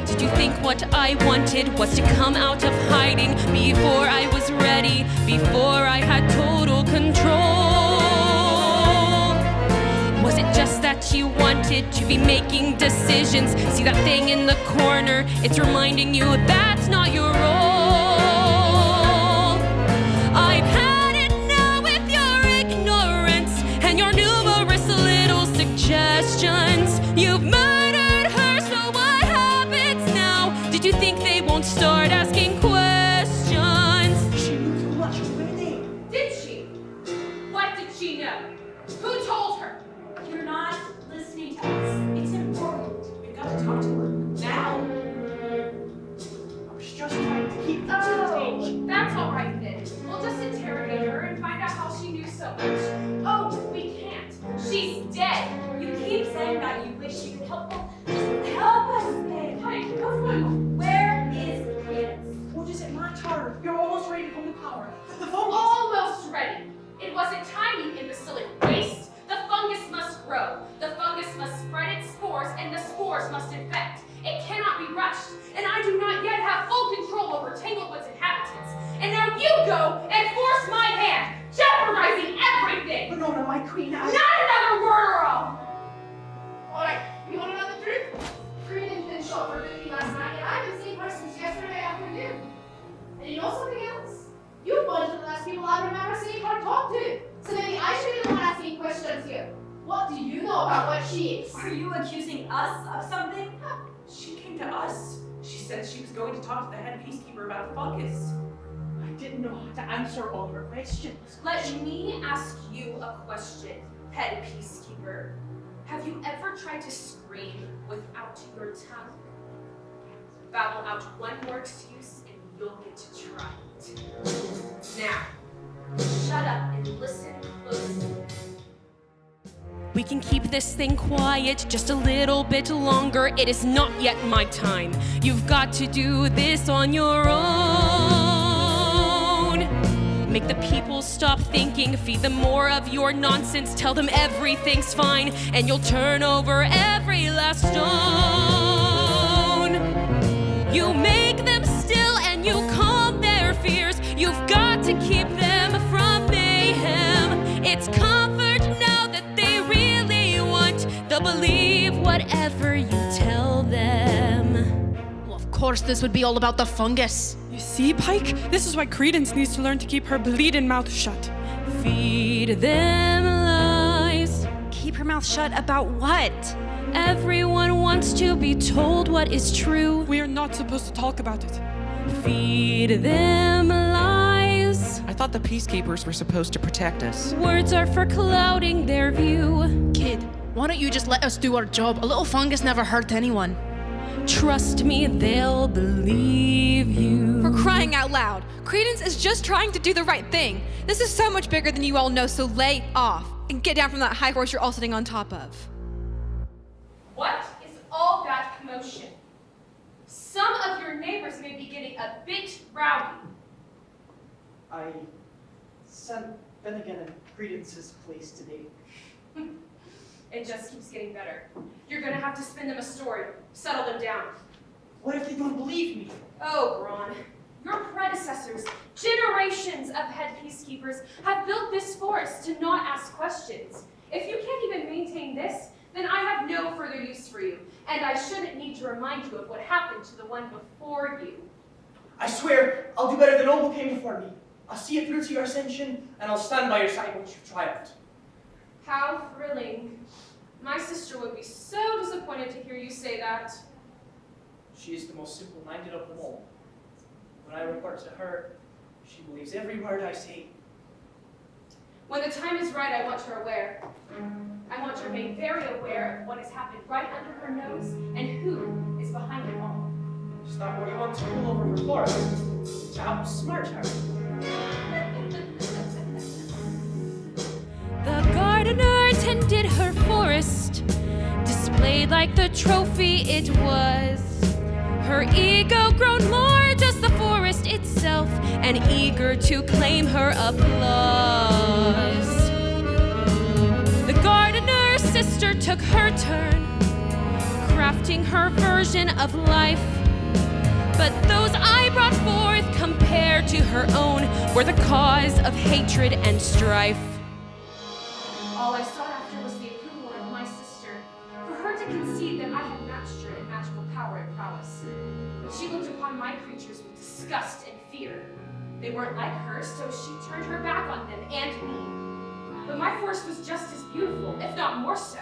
Did you think what I wanted was to come out of hiding before I was ready, before I had total control? Was it just that you wanted to be making decisions? See that thing in the corner? It's reminding you that's not your role. I've had it now with your ignorance. go and force my hand, jeopardizing everything. Winona, my queen, Not another word or all. Alright, you want to know the truth? Credence been shot for 50 last night, and I've been seeing her since yesterday afternoon. And you know something else? You're one of the last people I remember seeing her talk to. So maybe I should be the one asking questions here. What do you know about what she is? Are you accusing us of something? She came to us. She said she was going to talk to the head peacekeeper about a fungus. I didn't know how to answer all her questions. Let me ask you a question, head peacekeeper. Have you ever tried to scream without your tongue? Babble out one more excuse and you'll get to try it. Now, shut up and listen closely. We can keep this thing quiet just a little bit longer. It is not yet my time. You've got to do this on your own. Make the people stop thinking, feed them more of your nonsense, tell them everything's fine, and you'll turn over every last stone. You make them still and you calm their fears. You've got to keep them from mayhem. It's comfort now that they really want. They'll believe whatever you tell them. Well, of course this would be all about the fungus. You see, Pike? This is why Credence needs to learn to keep her bleeding mouth shut. Feed them lies. Keep her mouth shut about what? Everyone wants to be told what is true. We are not supposed to talk about it. Feed them lies. I thought the peacekeepers were supposed to protect us. Words are for clouding their view. Kid, why don't you just let us do our job? A little fungus never hurt anyone. Trust me, they'll believe you. For crying out loud, Credence is just trying to do the right thing. This is so much bigger than you all know, so lay off and get down from that high horse you're all sitting on top of. What is all that commotion? Some of your neighbors may be getting a bit rowdy. I sent Finnegan and Credence's place today. It just keeps getting better. You're gonna have to spin them a story, settle them down. What if they don't believe me? Oh, Braun, your predecessors, generations of head peacekeepers, have built this forest to not ask questions. If you can't even maintain this, then I have no further use for you, and I shouldn't need to remind you of what happened to the one before you. I swear, I'll do better than all who came before me. I'll see it through to your ascension, and I'll stand by your side once you've triumphed. How thrilling. My sister would be so disappointed to hear you say that. She is the most simple-minded of them all. When I report to her, she believes every word I say. When the time is right, I want her aware. I want her made very aware of what has happened right under her nose and who is behind it all. Is that what you want to rule over her forest? To outsmart her? The gardener tended her forest, displayed like the trophy it was. Her ego grown more just the forest itself, and eager to claim her applause. The gardener's sister took her turn, crafting her version of life. But those I brought forth compared to her own were the cause of hatred and strife. All I sought after was the approval of my sister, for her to concede that I had matched her in magical power and prowess. But she looked upon my creatures with disgust and fear. They weren't like her, so she turned her back on them and me. But my forest was just as beautiful, if not more so.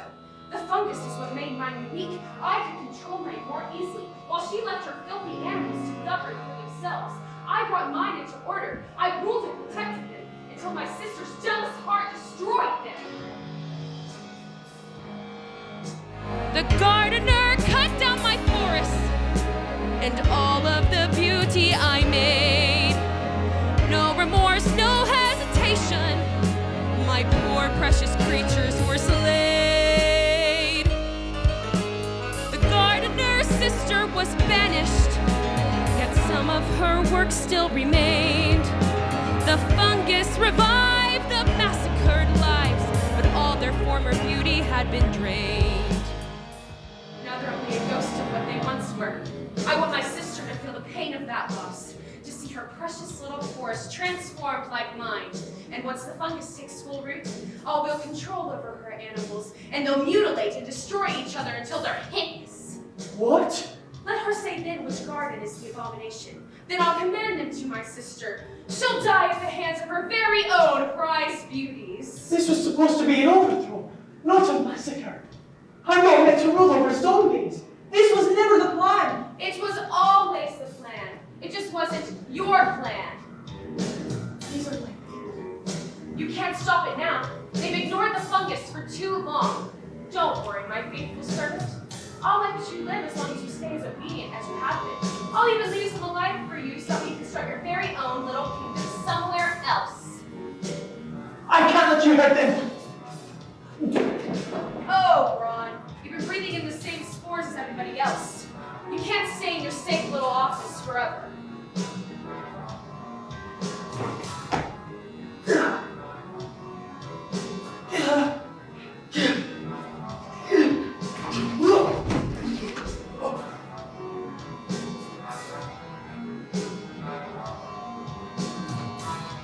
The fungus is what made mine unique. I could control mine more easily, while she left her filthy animals to govern for themselves. I brought mine into order. I ruled and protected them, until my sister's jealous heart destroyed them. The gardener cut down my forest, and all of the beauty I made. No remorse, no hesitation. My poor precious creatures were slayed. The gardener's sister was banished, yet some of her work still remained. The fungus revived the massacred lives, but all their former beauty had been drained. Now they're only a ghost of what they once were. I want my sister to feel the pain of that loss, to see her precious little forest force transformed like mine. And once the fungus takes full root, I'll build control over her animals, and they'll mutilate and destroy each other until they're hideous. What? Let her say then which garden is the abomination. Then I'll command them to my sister. She'll die at the hands of her very own prized beauties. This was supposed to be an overthrow, not a massacre. I'm not meant to rule over zombies. This was never the plan. It was always the plan. It just wasn't your plan. These are like... You can't stop it now. They've ignored the fungus for too long. Don't worry, my faithful servant. I'll let you live as long as you stay as obedient as you have been. I'll even leave some alive for you so you can start your very own little kingdom somewhere else. I can't let you hurt them. Oh, Ron, you've been breathing in the same spores as everybody else. You can't stay in your safe little office forever.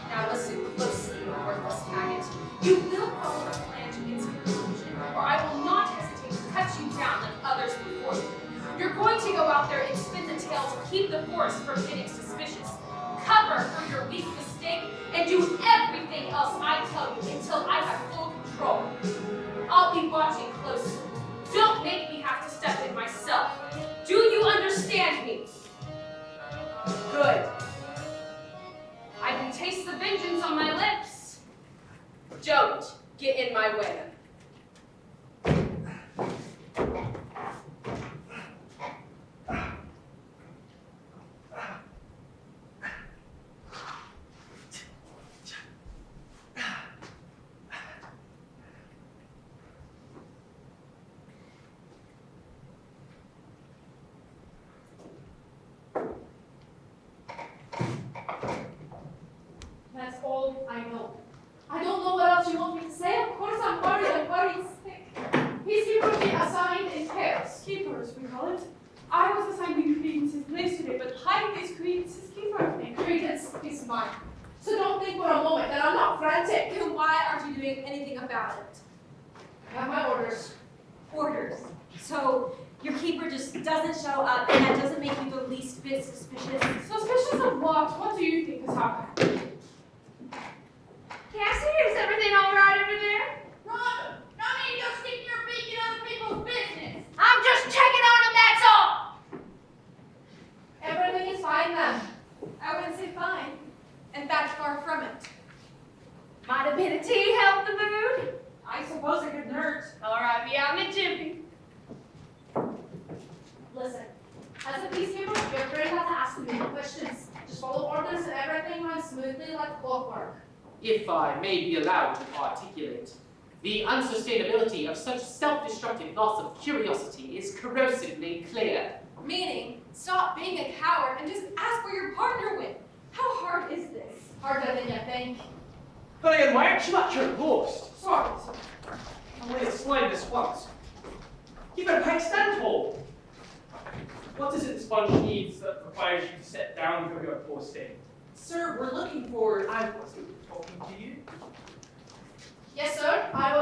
Now listen closely, you worthless maggot. You will follow the plan to its conclusion, or I will not hesitate to cut you down like others before you. You're going to go out there and spin the tail to keep the force from getting suspicious. Cover for your weak mistake and do everything else I tell you until I have full control. I'll be watching closely. Don't make me have to step in myself. Do you understand me? Good. I can taste the vengeance on my lips. Don't get in my way. That's all I know. I don't know what else you want me to say. Of course I'm worried. I'm worried sick. Peacekeepers be assigned in pairs. Keepers, we call it. I was assigned in Credence's place today, but Hyde is Credence's keeper. And Credence is mine. So don't think for a moment that I'm not frantic. Then why aren't you doing anything about it? I have my orders. Orders. So your keeper just doesn't show up, and that doesn't make you the least bit suspicious. Suspicious of what? What do you think has happened? Cassie, is everything all right over there? Rhonda, no need to stick your beak in other people's business. I'm just checking on them, that's all. Everything is fine then. I wouldn't say fine. In fact, far from it. Might a bit of tea help the mood? I suppose it could hurt. All right, be out in a jiffy. Listen, as a peacekeeper, you're afraid not to ask me no questions. Just follow orders and everything runs smoothly like clockwork. If I may be allowed to articulate, the unsustainability of such self-destructive loss of curiosity is corrosively clear. Meaning, stop being a coward and just ask where your partner went. How hard is this? Harder than you think. But again, why aren't you at your post? Sorry, sir. I'll only explain this once. Keep it a stand hold. What is it the sponge needs that requires you to sit down for your posting? Sir, we're looking for... I wasn't talking to you. Yes, sir. I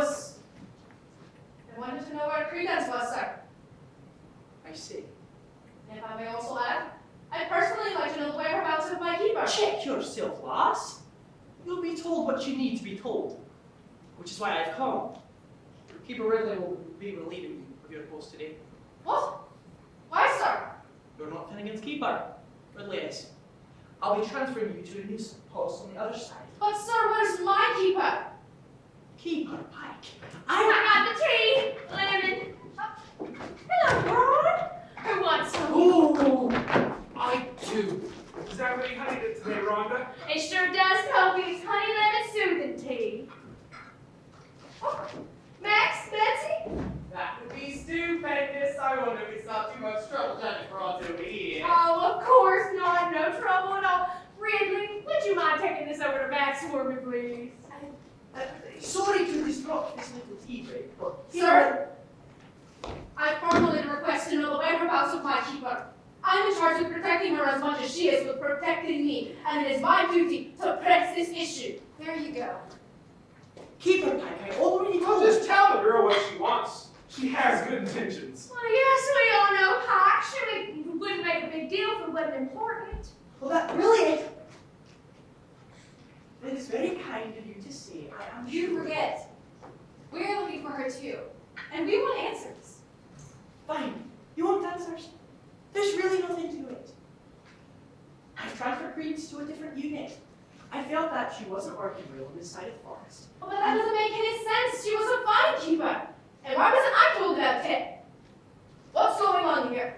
wanted to know where Credence was, sir. I see. If I may also add, I'd personally like to know the whereabouts of my keeper. Check yourself, lass. You'll be told what you need to be told, which is why I've come. Keeper Brynlee will be relieving you of your post today. What? Why, sir? You're not Finnegan's keeper. Brynlee is. I'll be transferring you to a new post on the other side. But, sir, where's my keeper? Keeper Pike. I got the tea, lemon. Hello, Ron. Who wants some? Ooh, I do. Is that what you honeyed it today, Rhonda? It sure does, Toby's honey lemon soothing tea. Oh, Max, Betsy? That would be stupendous. I wonder if it's not too much trouble trying to cross over here. Oh, of course not. No trouble at all. Brynlee, would you mind taking this over to Max for me, please? Sorry to disrupt this little tea break, but... Sir, I formally request to know the whereabouts of my keeper. I'm in charge of protecting her as much as she is with protecting me, and it is my duty to press this issue. There you go. Keep her, Pike. I already told Just tell the girl what she wants. She has good intentions. Well, yes, we all know, Pike. She wouldn't make a big deal if it wasn't important. Well, that really is. It is very kind of you to say. I am You sure. forget. We're looking for her too, and we want answers. Fine. You want answers? There's really nothing to it. I've transferred Credence to a different unit. I felt that she wasn't working real on this side of the forest. Well, but that doesn't make any sense. She was a fine keeper. And why wasn't I told about it? What's going on here?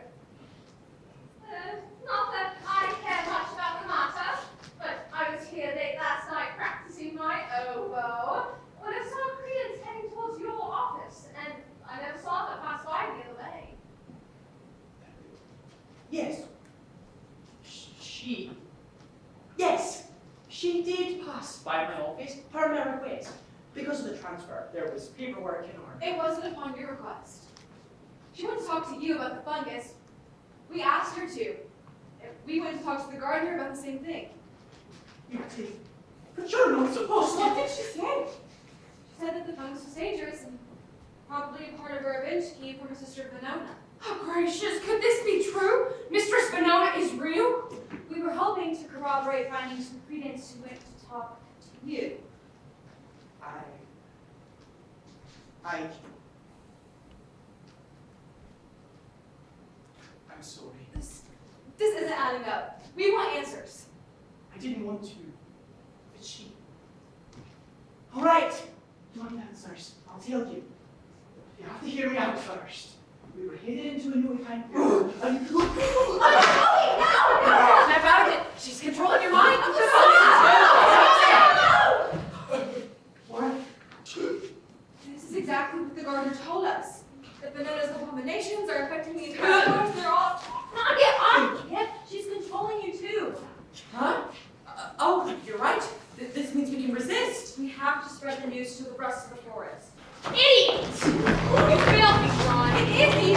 Not that I care much about the matter, but I was here late last night practicing my oboe when I saw Credence heading towards your office, and I never saw her pass by the other way. Yes. Yes, she did pass by my office per my request. Because of the transfer, there was paperwork in order. It wasn't upon your request. She went to talk to you about the fungus. We asked her to. We went to talk to the gardener about the same thing. You did. But you're not supposed to. What did she say? She said that the fungus was dangerous and probably a part of her revenge scheme from her sister Venona. Oh, gracious, could this be true? Mistress Venona is real? We were hoping to corroborate findings from Credence who went to talk to you. I'm sorry. This isn't adding up. We want answers. I didn't want to, but she. All right. You want answers? I'll tell you. You have to hear me out first. We were headed into a new kind of Snap out of it. She's controlling your mind. What? This is exactly what the gardener told us. That Venona's abominations are affecting the entire forest. They're all. Not yet, on, Kip. She's controlling you too. Huh? Oh, you're right. This means we can resist. We have to spread the news to the rest of the forest. Idiot! You failed me, Ron. It is easy.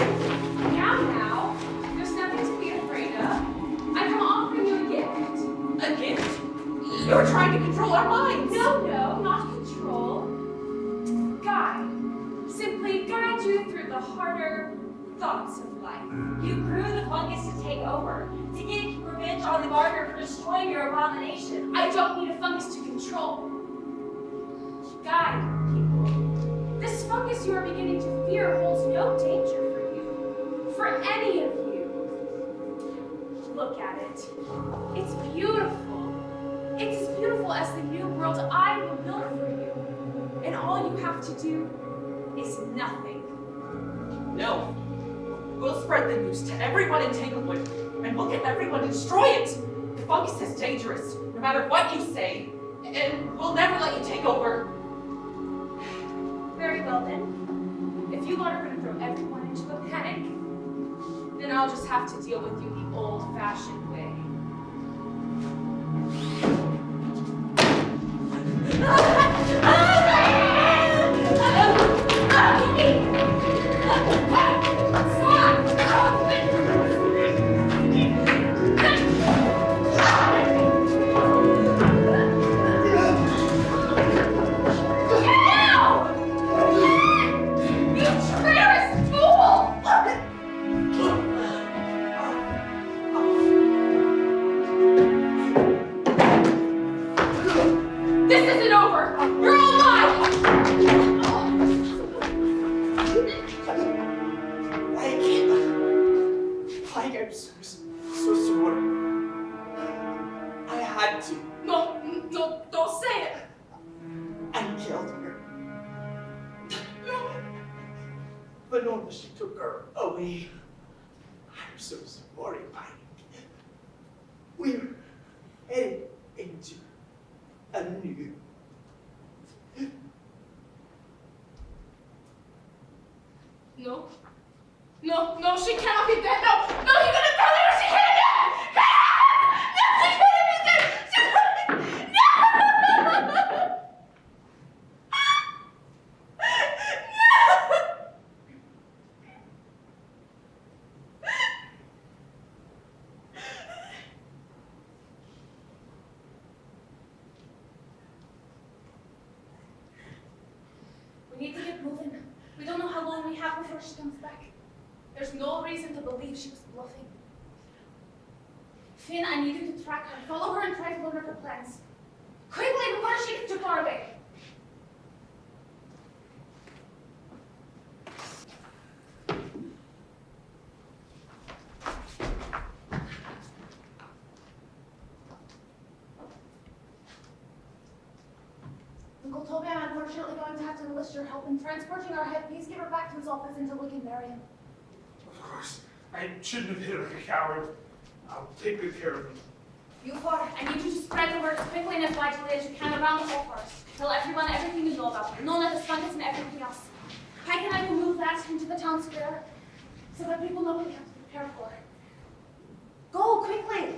Now, there's nothing to be afraid of. I come offering you a gift. A gift? You were trying to control our minds. No, not control. Guide. Simply guide you through the harder thoughts of life. You grew the fungus to take over, to get revenge on the gardener for destroying your abomination. I don't need a fungus to control. Guide, people. This fungus you are beginning to fear holds no danger for you. For any of you. Look at it. It's beautiful. It's as beautiful as the new world I will build for you. And all you have to do is nothing. No. We'll spread the news to everyone in Tanglewood, and we'll get everyone to destroy it. The fungus is dangerous, no matter what you say, and we'll never let you take over. Very well then. If you want her to throw everyone into a panic, then I'll just have to deal with you the old-fashioned way. She took her away. I'm so sorry, Pike. We're headed into a new. No, she cannot be dead. No, you're gonna tell her she can't be dead. No, she couldn't be dead. before she comes back. There's no reason to believe she was bluffing. Finn, I need you to track her, follow her, and try to learn her plans. Quickly, before she gets too far away. Uncle Toby, I'm unfortunately going to have to enlist your help in transporting our head peacekeeper back to his office until we can bury him. Of course. I shouldn't have hit her like a coward. I'll take good care of him. Buford, I need you to spread the word as quickly and as widely as you can around the whole forest. Tell everyone everything you know about her. None of the fungus and everything else. Pike and I will move that into the town square so that people know what we have to prepare for. Go, quickly!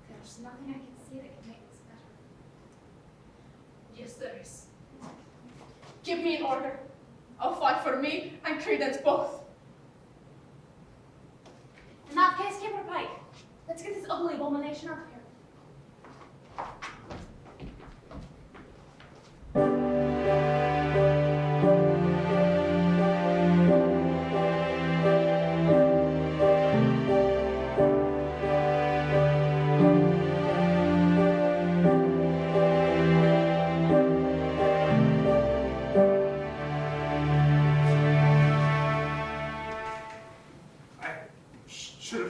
There's nothing I can see that can make this better. Yes, there is. Give me an order. I'll fight for me and Credence both. In that case, Skipper Pike, let's get this ugly abomination out of here.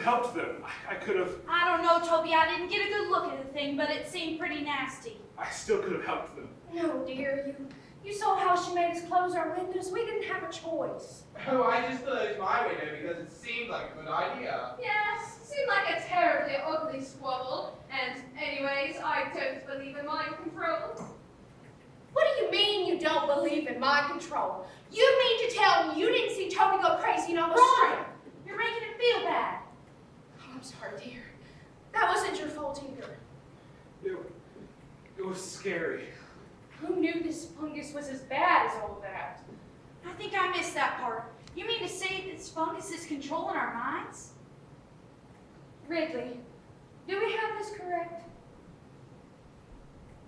Helped them. I could have. I don't know, Toby. I didn't get a good look at the thing, but it seemed pretty nasty. I still could have helped them. No, dear. You saw how she made us close our windows. We didn't have a choice. Oh, I just closed my window because it seemed like a good idea. Yes, seemed like a terribly ugly squabble. And anyways, I don't believe in mind control. What do you mean you don't believe in mind control? You mean to tell me you didn't see Toby go crazy and almost Right. You're making it feel bad. I'm sorry, dear. That wasn't your fault either. It was scary. Who knew this fungus was as bad as all that? I think I missed that part. You mean to say this fungus is controlling our minds? Ridley, do we have this correct?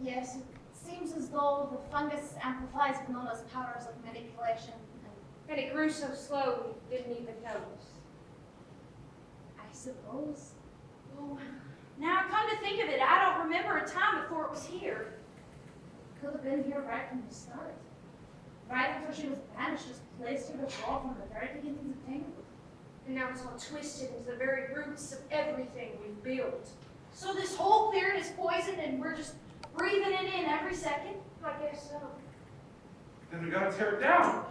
Yes, it seems as though the fungus amplifies Venona's powers of manipulation. And it grew so slow we didn't even notice. I suppose. Oh, now come to think of it, I don't remember a time before it was here. Could have been here right from the start. Right after she was banished, just placed her to fall from the very beginnings of Tanglewood. And now it's all twisted into the very roots of everything we've built. So this whole clearing is poisoned and we're just breathing it in every second? I guess so. Then we gotta tear it down.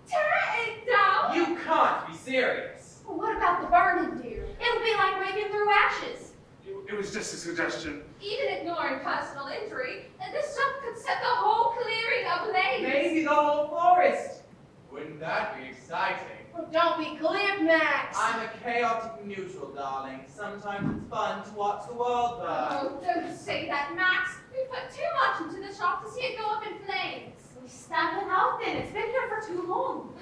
Tear it down? You can't be serious. Well, what about the burning, dear? It'll be like raking through ashes. It was just a suggestion. Even ignoring personal injury, this stuff could set the whole clearing ablaze. Maybe the whole forest. Wouldn't that be exciting? Well, don't be glib, Max. I'm a chaotic neutral, darling. Sometimes it's fun to watch the world burn. Oh, don't say that, Max. We put too much into the shop to see it go up in flames. We stamp it out then. It's been here for too long.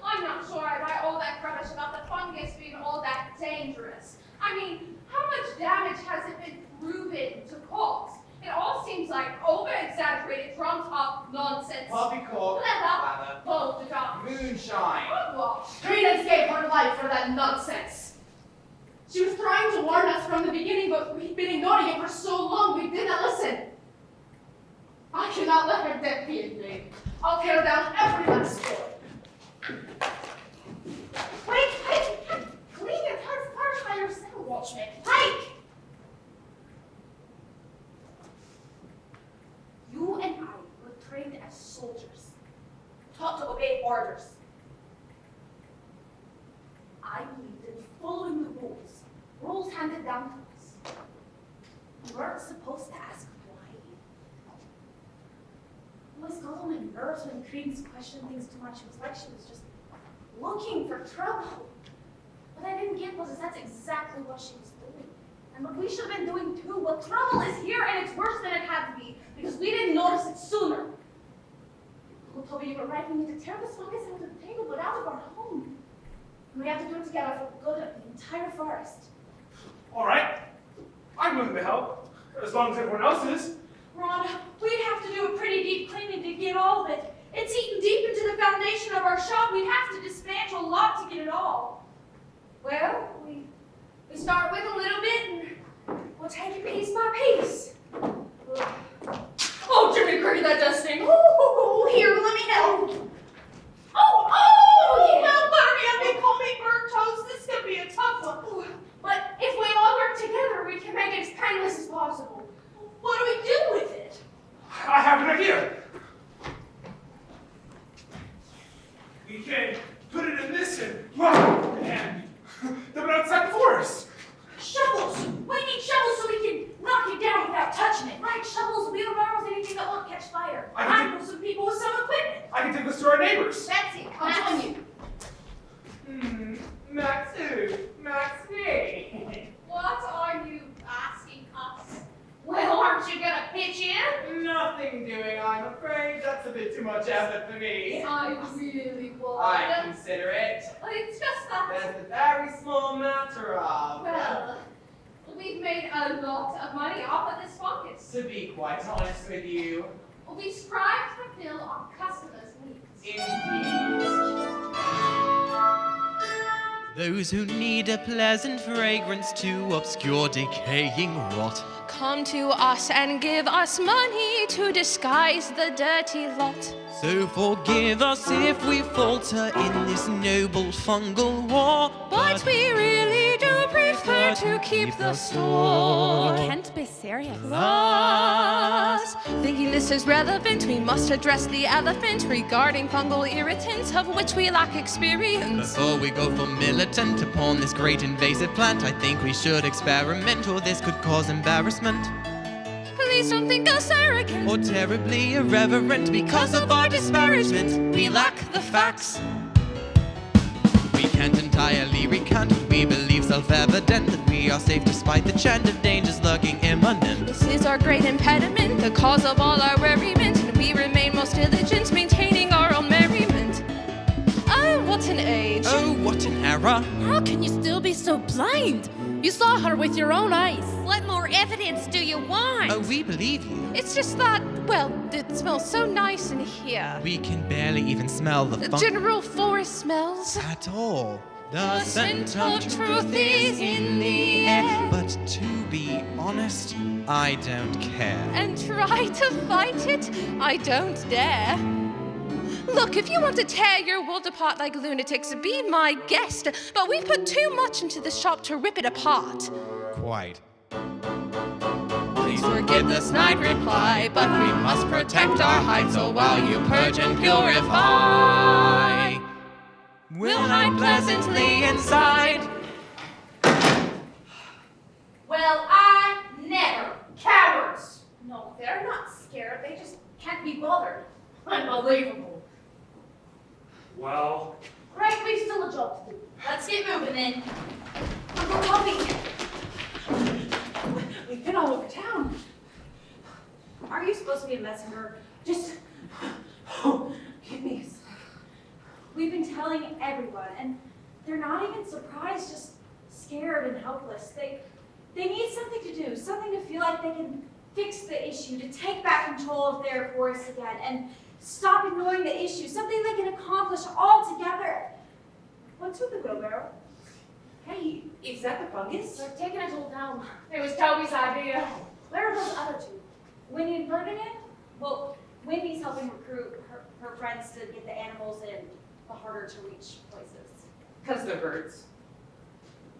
I'm not sure I buy all that rubbish about the fungus being all that dangerous. I mean, how much damage has it been proven to cause? It all seems like over-exaggerated, trumped-up nonsense. Poppycorn, Leather, gold, moonshine. hogwash. Credence gave her life for that nonsense. She was trying to warn us from the beginning, but we've been ignoring it for so long we didn't listen. I cannot let her death be in vain. I'll tear down every last door. Wait! Clean your turf first by yourself, Watchman. Pike! You and I were trained as soldiers, taught to obey orders. I believed in following the rules handed down to us. We weren't supposed to ask why. It always got on my nerves when Credence questioned things too much. It was like she was just looking for trouble. What I didn't get was that's exactly what she was doing. And what we should have been doing too. Well, trouble is here and it's worse than it had to be because we didn't notice it sooner. People told me you were writing me to tear this fungus out of the Tanglewood out of our home. And we have to do it together for the good of the entire forest. All right. I'm willing to help, as long as everyone else is. Rhonda, we'd have to do a pretty deep cleaning to get all of it. It's eaten deep into the foundation of our shop. We'd have to dismantle a lot to get it all. Well, we start with a little bit and we'll take it piece by piece. Oh, Jimmy Cricket, that does sting. Oh, here, let me help. Oh, Help, hurry up and call me burnt toast. This is going to be a tough one. But if we all work together, we can make it as painless as possible. What do we do with it? I have an idea. We can put it in this and dump it outside the forest. Shovels! We need shovels so we can knock it down without touching it. Right, shovels, wheelbarrows, anything that won't catch fire. I know some people with some equipment. I can take this to our neighbors. That's it. I'll join you. Max who? Max me. What are you asking us? Well, aren't you gonna pitch in? Nothing doing, I'm afraid. That's a bit too much effort for me. I really was. I consider it. It's just that. There's a very small matter of. Well, we've made a lot of money off of this fungus. To be quite honest with you. We strive to fill our customers' needs. Indeed. Those who need a pleasant fragrance to obscure decaying rot. Come to us and give us money to disguise the dirty lot. So forgive us if we falter in this noble fungal war. But we really do prefer to keep the store. You can't be serious. Thus, thinking this is relevant, we must address the elephant regarding fungal irritants of which we lack experience. Before we go for militant upon this great invasive plant, I think we should experiment, or this could cause embarrassment. Please don't think us arrogant or terribly irreverent because of our disparagement. We lack the facts. We can't entirely recant what we believe self-evident, that we are safe despite the chant of dangers lurking imminent. This is our great impediment, the cause of all our worriment, and we remain most diligent, maintaining our own merriment. Oh, what an age! Oh, what an error! How can you still be so blind? You saw her with your own eyes. What more evidence do you want? Oh, we believe you. It's just that, well, it smells so nice in here. We can barely even smell the funk general forest smells. at all. The scent of truth is in the air. But to be honest, I don't care. And try to fight it? I don't dare. Look, if you want to tear your world apart like lunatics, be my guest. But we've put too much into the shop to rip it apart. Quite. Please forgive the snide reply, but we must protect our hide, so while you purge and purify, we'll hide pleasantly inside. Well, I never. Cowards! No, they're not scared. They just can't be bothered. Unbelievable. Well, Right, we've still a job to do. Let's get moving then. Uncle Puppy. We've been all over town. Are you supposed to be a messenger? Just, oh, give me a sec. We've been telling everyone, and they're not even surprised, just scared and helpless. They need something to do, something to feel like they can fix the issue, to take back control of their forest again, and stop ignoring the issue, something they can accomplish all together. What's with the wheelbarrow? Hey, is that the fungus? They're taking it all down. It was Toby's idea. Where are those other two? Wendy and Ferdinand? Well, Wendy's helping recruit her friends to get the animals in the harder to reach places. Because they're birds.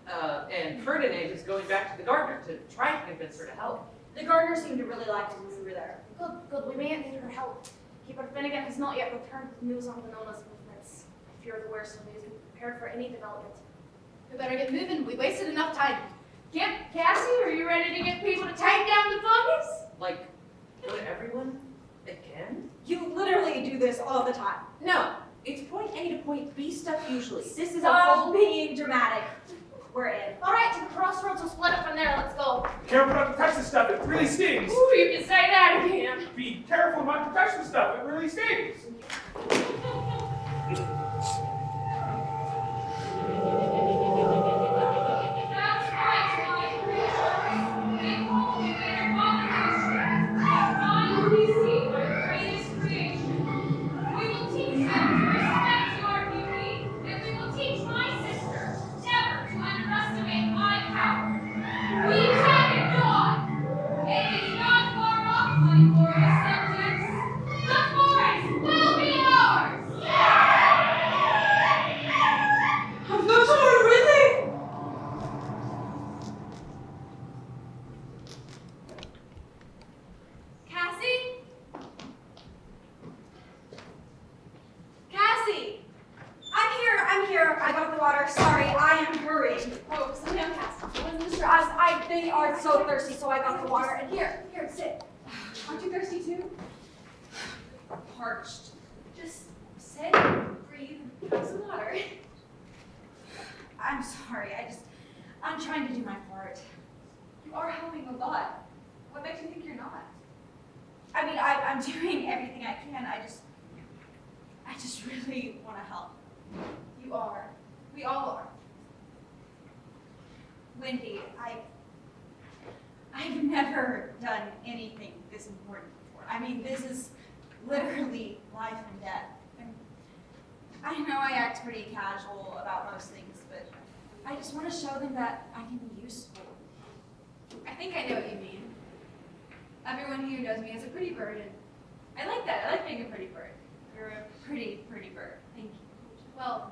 And Ferdinand is going back to the gardener to try and convince her to help. The gardener seemed to really like us when we were there. Good, we may need her help. Keeper Finnegan has not yet returned with news on Venona's movements. I fear the worst of news. Be prepared for any development. We better get moving. We wasted enough time. Cassie, are you ready to get people to take down the fungus? Like, go to everyone again? You literally do this all the time. No, it's point A to point B stuff usually. This is all being dramatic. We're in. All right, to the crossroads. We'll split up from there. Let's go. be careful not to touch the stuff, it really stings. Ooh, you can say that again. Be careful not to touch the stuff, it really stings. They are so thirsty, so I got the water. And here, sit. Aren't you thirsty too? Parched. Just sit, breathe, have some water. I'm sorry, I'm trying to do my part. You are helping a lot. What makes you think you're not? I mean, I'm doing everything I can. I just really want to help. You are. We all are. Wendy, I've never done anything this important before. I mean, this is literally life and death. And I know I act pretty casual about most things, but I just want to show them that I can be useful. I think I know what you mean. Everyone here knows me as a pretty bird, and I like that. I like being a pretty bird. You're a pretty bird. Thank you. Well,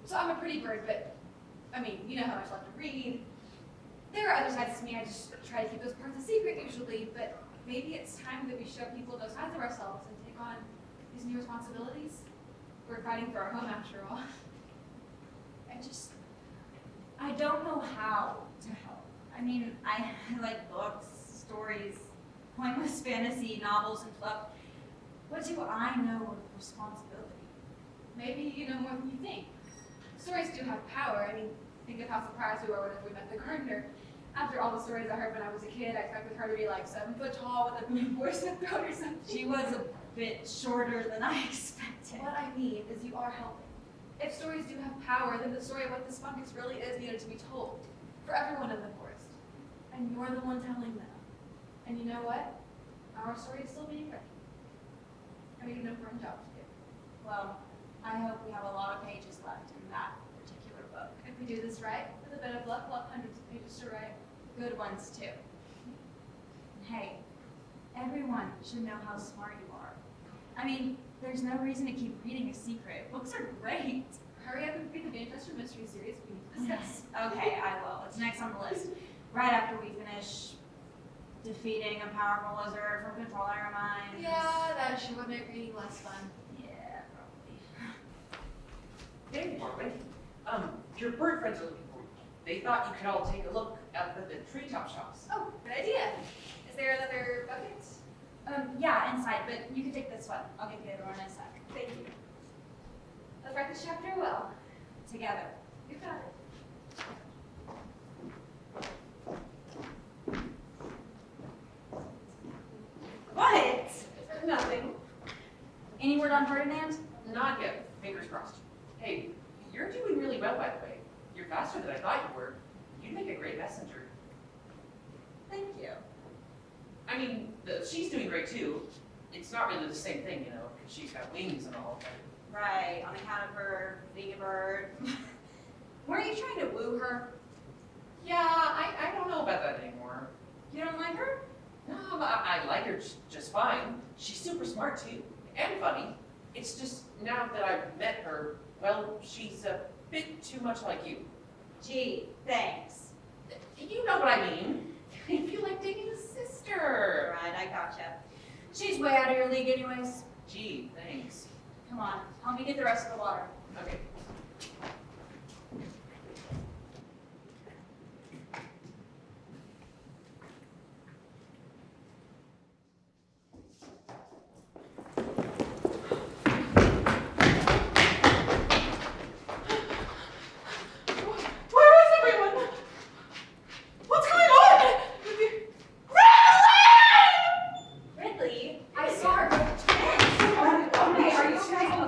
so I'm a pretty bird, but I mean, you know how much I love to read. There are other sides to me. I just try to keep those parts a secret usually, but maybe it's time that we show people those sides of ourselves and take on these new responsibilities. We're fighting for our home after all. I don't know how to help. I mean, I like books, stories, pointless fantasy novels and fluff. What do I know of responsibility? Maybe you know more than you think. Stories do have power. I mean, think of how surprised we were whenever we met the gardener. After all the stories I heard when I was a kid, I expected her to be like 7 foot tall with a big voice in the throat or something. She was a bit shorter than I expected. What I mean is you are helping. If stories do have power, then the story of what this fungus really is needed to be told for everyone in the forest. And you're the one telling them. And you know what? Our story is still being written. And we have an important job to do. Well, I hope we have a lot of pages left in that particular book. If we do this right, with a bit of luck, we'll have hundreds of pages to write. Good ones, too. Hey, everyone should know how smart you are. I mean, there's no reason to keep reading a secret. Books are great. Hurry up and read the Manchester Mystery Series we need to discuss. Okay, I will. It's next on the list. Right after we finish defeating a powerful lizard from controlling our minds. Yeah, that sure would make reading less fun. Yeah, probably. Hey, Wendy. Your bird friends are looking for you. They thought you could all take a look at the treetop shops. Oh, good idea. Is there another bucket? Yeah, inside, but you can take this one. I'll give you the other one in a sec. Thank you. Let's write this chapter well. Together. You got it. What? Nothing. Any word on Ferdinand? Not yet. Fingers crossed. Hey, you're doing really well, by the way. You're faster than I thought you were. You'd make a great messenger. Thank you. I mean, she's doing great too. It's not really the same thing, you know, because she's got wings and all. Right, on account of her being a bird. Weren't you trying to woo her? Yeah, I don't know about that anymore. You don't like her? No, I like her just fine. She's super smart too, and funny. It's just now that I've met her, well, she's a bit too much like you. Gee, thanks. You know what I mean. I feel like dating a sister. Right, I gotcha. She's way out of your league anyways. Gee, thanks. Come on, help me get the rest of the water. Okay. Brynlee, I saw her go to twins. Okay, are you okay?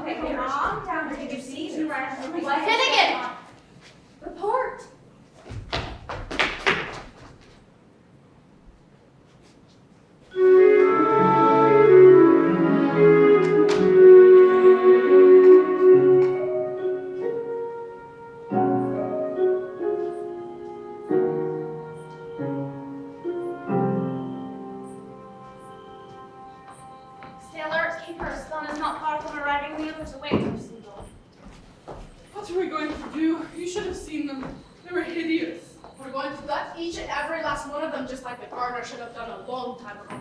Gardener should have done a long time ago.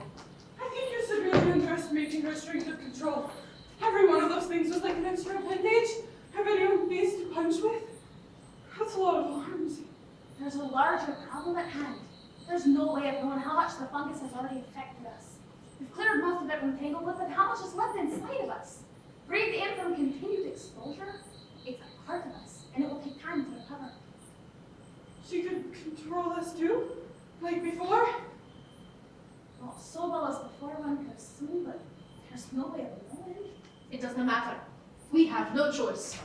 I think you're severely underestimating her strength of control. Every one of those things was like an extra appendage. Have anyone beast to punch with? That's a lot of arms. There's a larger problem at hand. There's no way of knowing how much the fungus has already affected us. We've cleared most of it from Tanglewood, but how much is left inside of us? Breathed in from continued exposure? It's a part of us, and it will take time to recover. She could control us too? Like before? Not so well as before one could assume, but there's no way of knowing. It doesn't matter. We have no choice.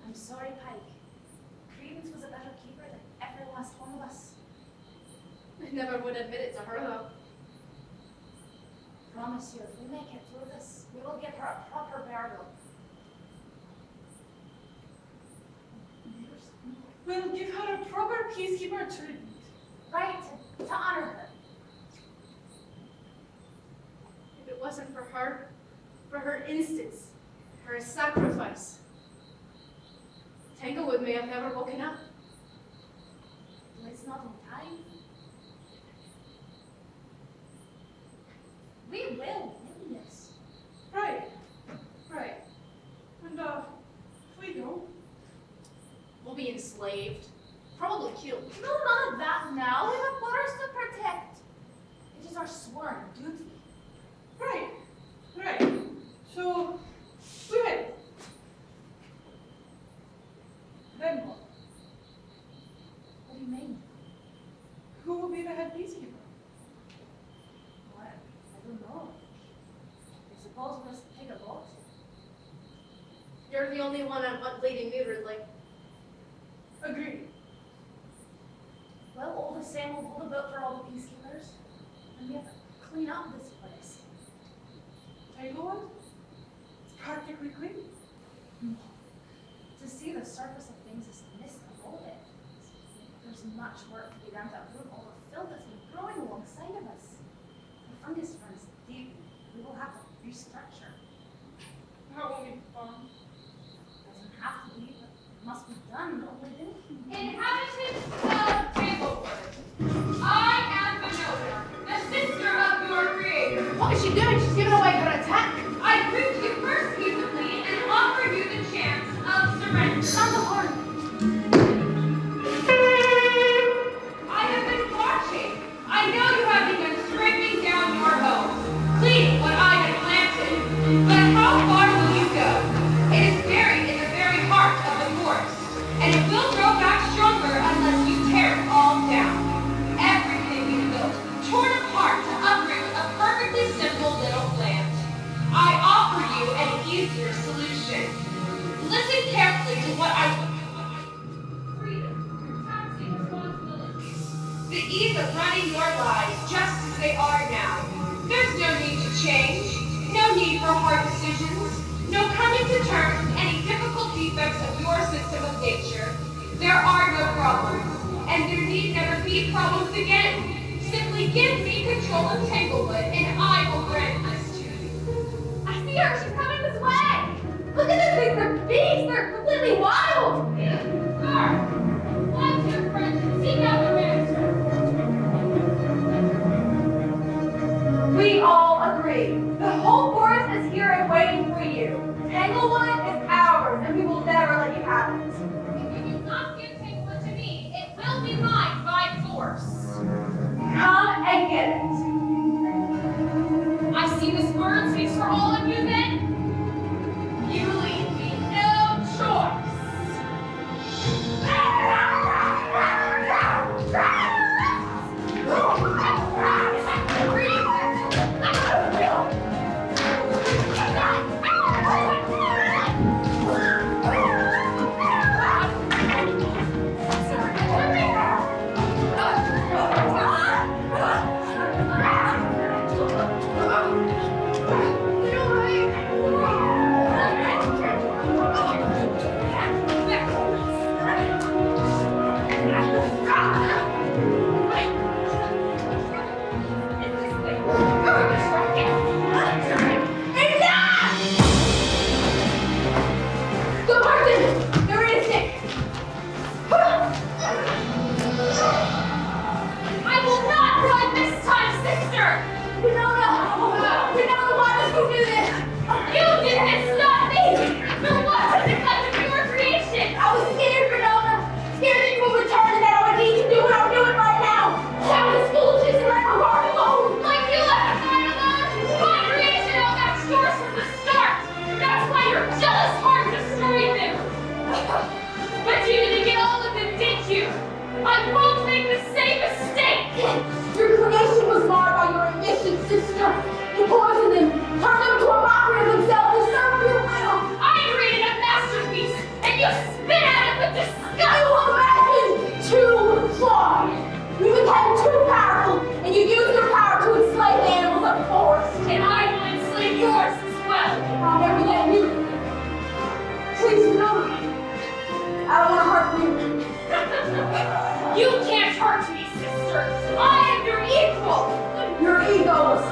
I'm sorry, Pike. Credence was a better keeper than every last one of us. I never would admit it to her, though. Promise you, if we make it through this, we will give her a proper burial. We'll give her a proper peacekeeper treatment. Right, to honor her. If it wasn't for her instance, her sacrifice, Tanglewood may have never woken up. It's not in time. We will win this. Right. And, if we don't, We'll be enslaved, probably killed. No, none of that now. We have waters to protect. It is our sworn duty. Right. So, we win. Then what? What do you mean? Who will be the head peacekeeper? What? I don't know. I suppose we must take a vote. You're the only one I'm leading neutered, like. Agreed. Well, all the same, we'll hold a vote for all the peacekeepers. And we have to clean up this place. Tanglewood? It's practically clean. To see the surface of things is to miss the bullet. There's much work to be done to uproot all the filth that's been growing alongside of us. The fungus runs deep. We will have to restructure. That won't be fun. Doesn't have to be, but it must be done. Only then can we. Inhabitants of Tanglewood, I am Winona, the sister of your creator. What is she doing? She's giving away her attack. I greet you first peaceably and offer you the chance of surrender. Sound the horn. I have been watching. I know you have begun scraping down your home, cleaning what I had planted. But how far will you go? It is buried in the very heart of the forest, and it will grow back stronger unless you tear it all down. Everything you built, torn apart to uproot a perfectly simple little plant. I offer you an easier solution. Listen carefully to what I will do. Freedom, your taxing responsibilities. The ease of running your lives just as they are now. There's no need to change. No need for hard decisions. No coming to terms with any difficult defects of your system of nature. There are no problems, and there need never be problems again. Simply give me control of Tanglewood, and I will grant this to you. I see her. She's coming this way. Look at the things. They're beasts. They're completely wild. Guard, let your friends seek out the master. We all agree. The whole forest is here and waiting for you. Tanglewood is ours, and we will never let you have it. If you do not give Tanglewood to me, it will be mine by force. Come and get it. I see this bird speaks for all of you then. You leave me no choice.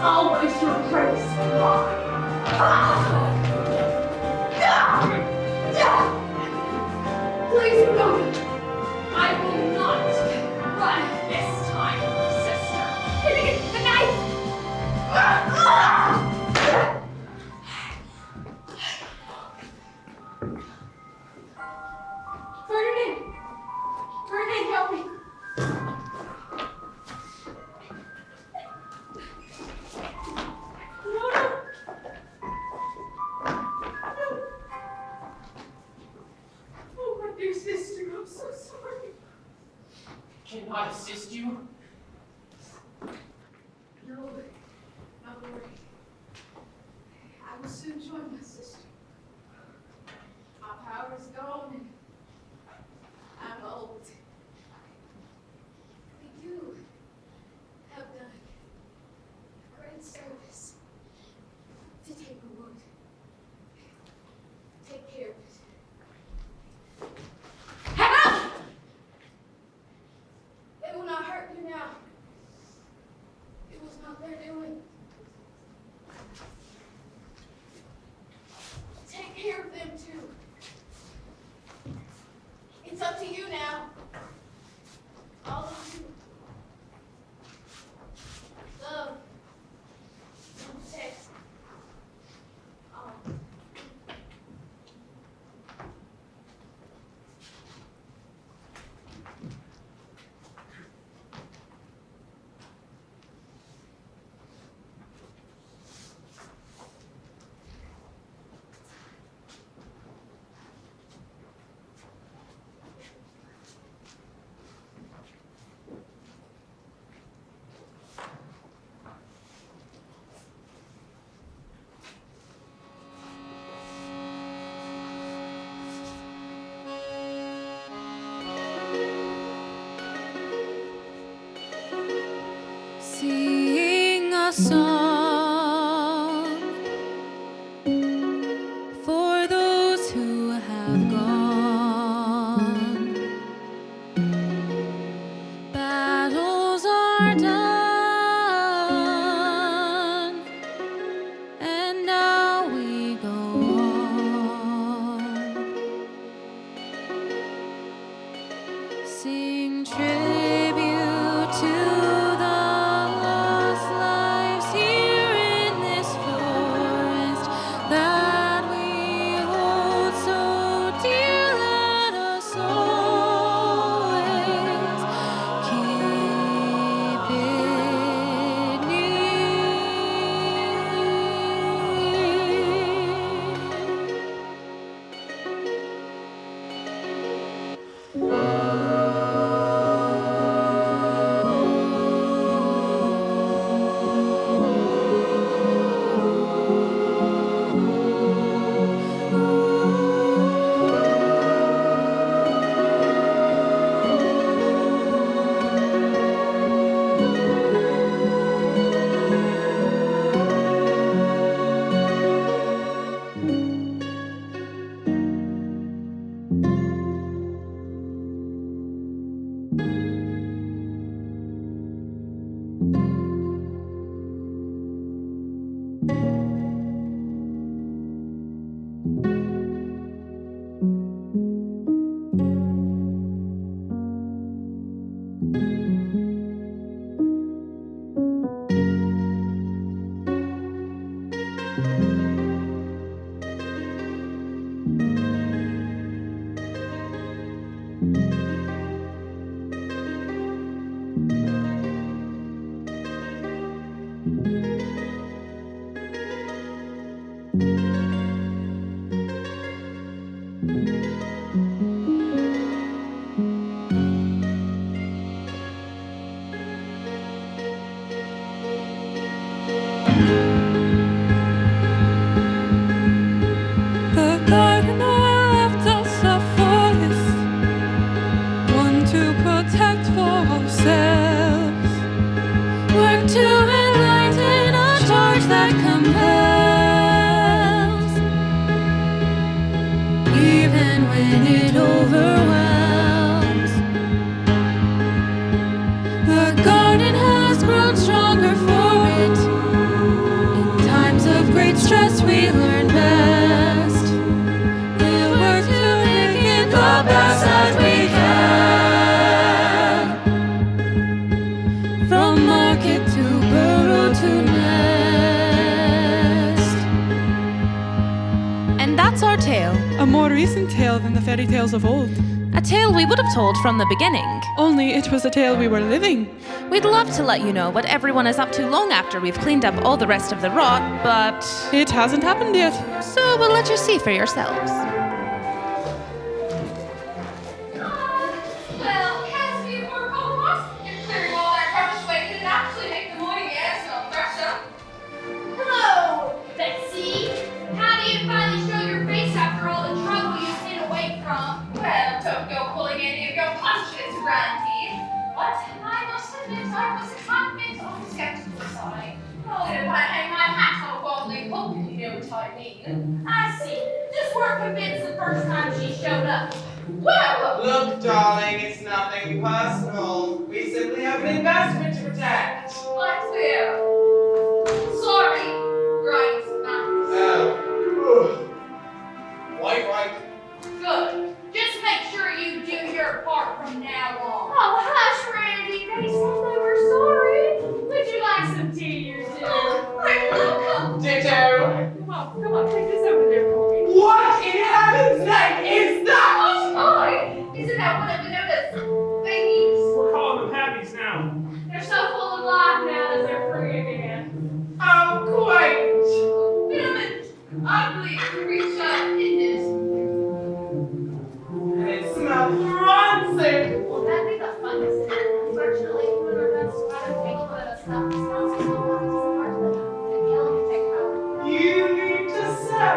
always your greatest pride. Please, no. I will not run this time, sister. Finnegan, the knife! Ferdinand! Ferdinand, help me! No, no! Oh, my dear sister, I'm so sorry. Can I assist you? No, not worry. I will soon join my sister. My power is gone and I'm old. We do have done a great service to Tanglewood. Take care of it. Help! It will not hurt you now. It was not their doing. Take care of them too. It's up to you now. All of you. Love. And protect. All. Sing a song for those who have gone. Battles are done, and now we go on. Sing tribute to The garden has grown stronger for it. tale than the fairy tales of old. A tale we would have told from the beginning. Only it was a tale we were living. We'd love to let you know what everyone is up to long after we've cleaned up all the rest of the rot, but... it hasn't happened yet. So we'll let you see for yourselves. Well, Cassie, we're almost. You're clearing all that rubbish away. Could it actually make the morning air smell fresher? Hello, Betsy. How do you finally show your face after all the trouble you've been away from? Well, don't go pulling any of your punches, Randy. What? I must admit I was a bit on the skeptical side. Oh, if I hang my hat on a wobbly hook, you know what I mean. I see. Just weren't convinced the first time she showed up. Well, Look, darling, it's nothing personal. We simply have an investment to protect. let's hear. Sorry. Right, now. Oh. Quite right. Good. Just make sure you do your part from now on. Oh, hush, Randy. They said they were sorry. Would you like some tea, you two? Oh, you're welcome. Ditto. Come on, take this over there for me. What in heaven's name is that? Oh, boy. Isn't that one of Vinoda's babies? We're calling them Habbies now. They're so full of life now that they're free again. Oh, quite. Vitamin, ugly creature in this. It smells rancid. Well, that'd be the fungus in it. Unfortunately, when we're done spotting making with us stuff, it smells so much as part of the killing effect power. You need to say.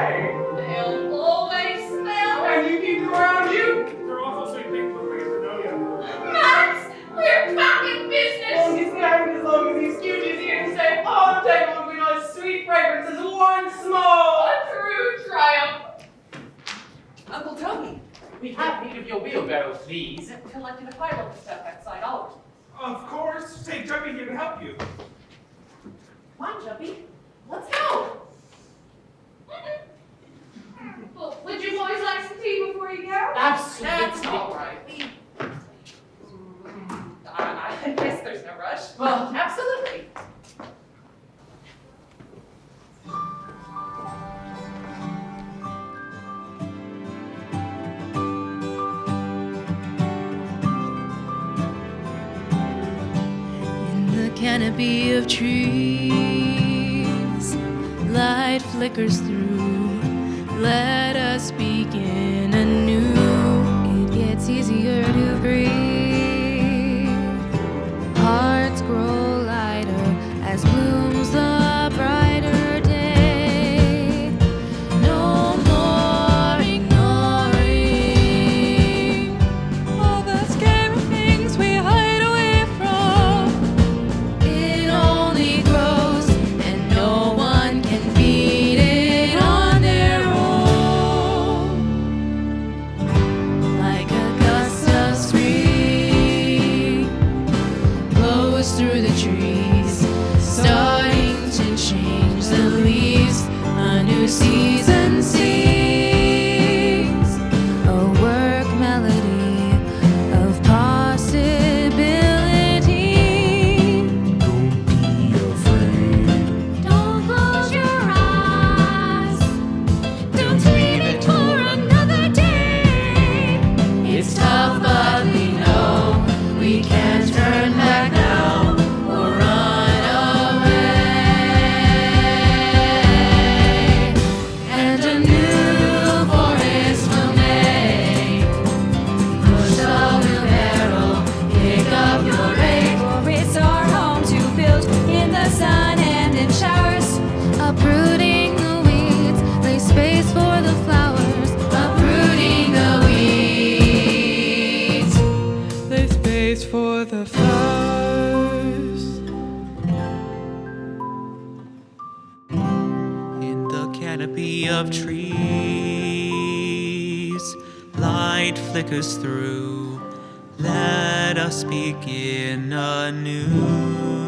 They'll always smell. And you keep them around you? They're awful sweet things, but we get to know you. Max, we're back in business. Long as these cuties here to say, oh, the table will be nice sweet fragrances once more. A true triumph. Uncle Toby, we have need of your wheelbarrow, please. Collecting a pile of stuff outside Oliver's. Of course. Take Jumpy here to help you. Come on, Jumpy. Let's go. Well, would you boys like some tea before you go? Absolutely. That's all right. I guess there's no rush. Well, absolutely. Canopy of trees, light flickers through. Let us begin anew. It gets easier to breathe. Hearts grow lighter as blooms the brighter day. No more ignoring All the scary things we hide away from. it only grows, and no one can beat it on their own. Like a gust of spring blows through the trees, starting to change the leaves. A new season sings a work melody of possibility. Don't close your eyes. Don't leave it for another day. It's tough, but we know we can't turn back now or run away. And a new forest will make. Push the wheelbarrow, pick up your rake. For it's our home to build in the sun and in showers. Uprooting the weeds, leave space for the flowers. Uprooting the weeds. There's space for the flowers. In the canopy of trees, light flickers through. Let us begin anew.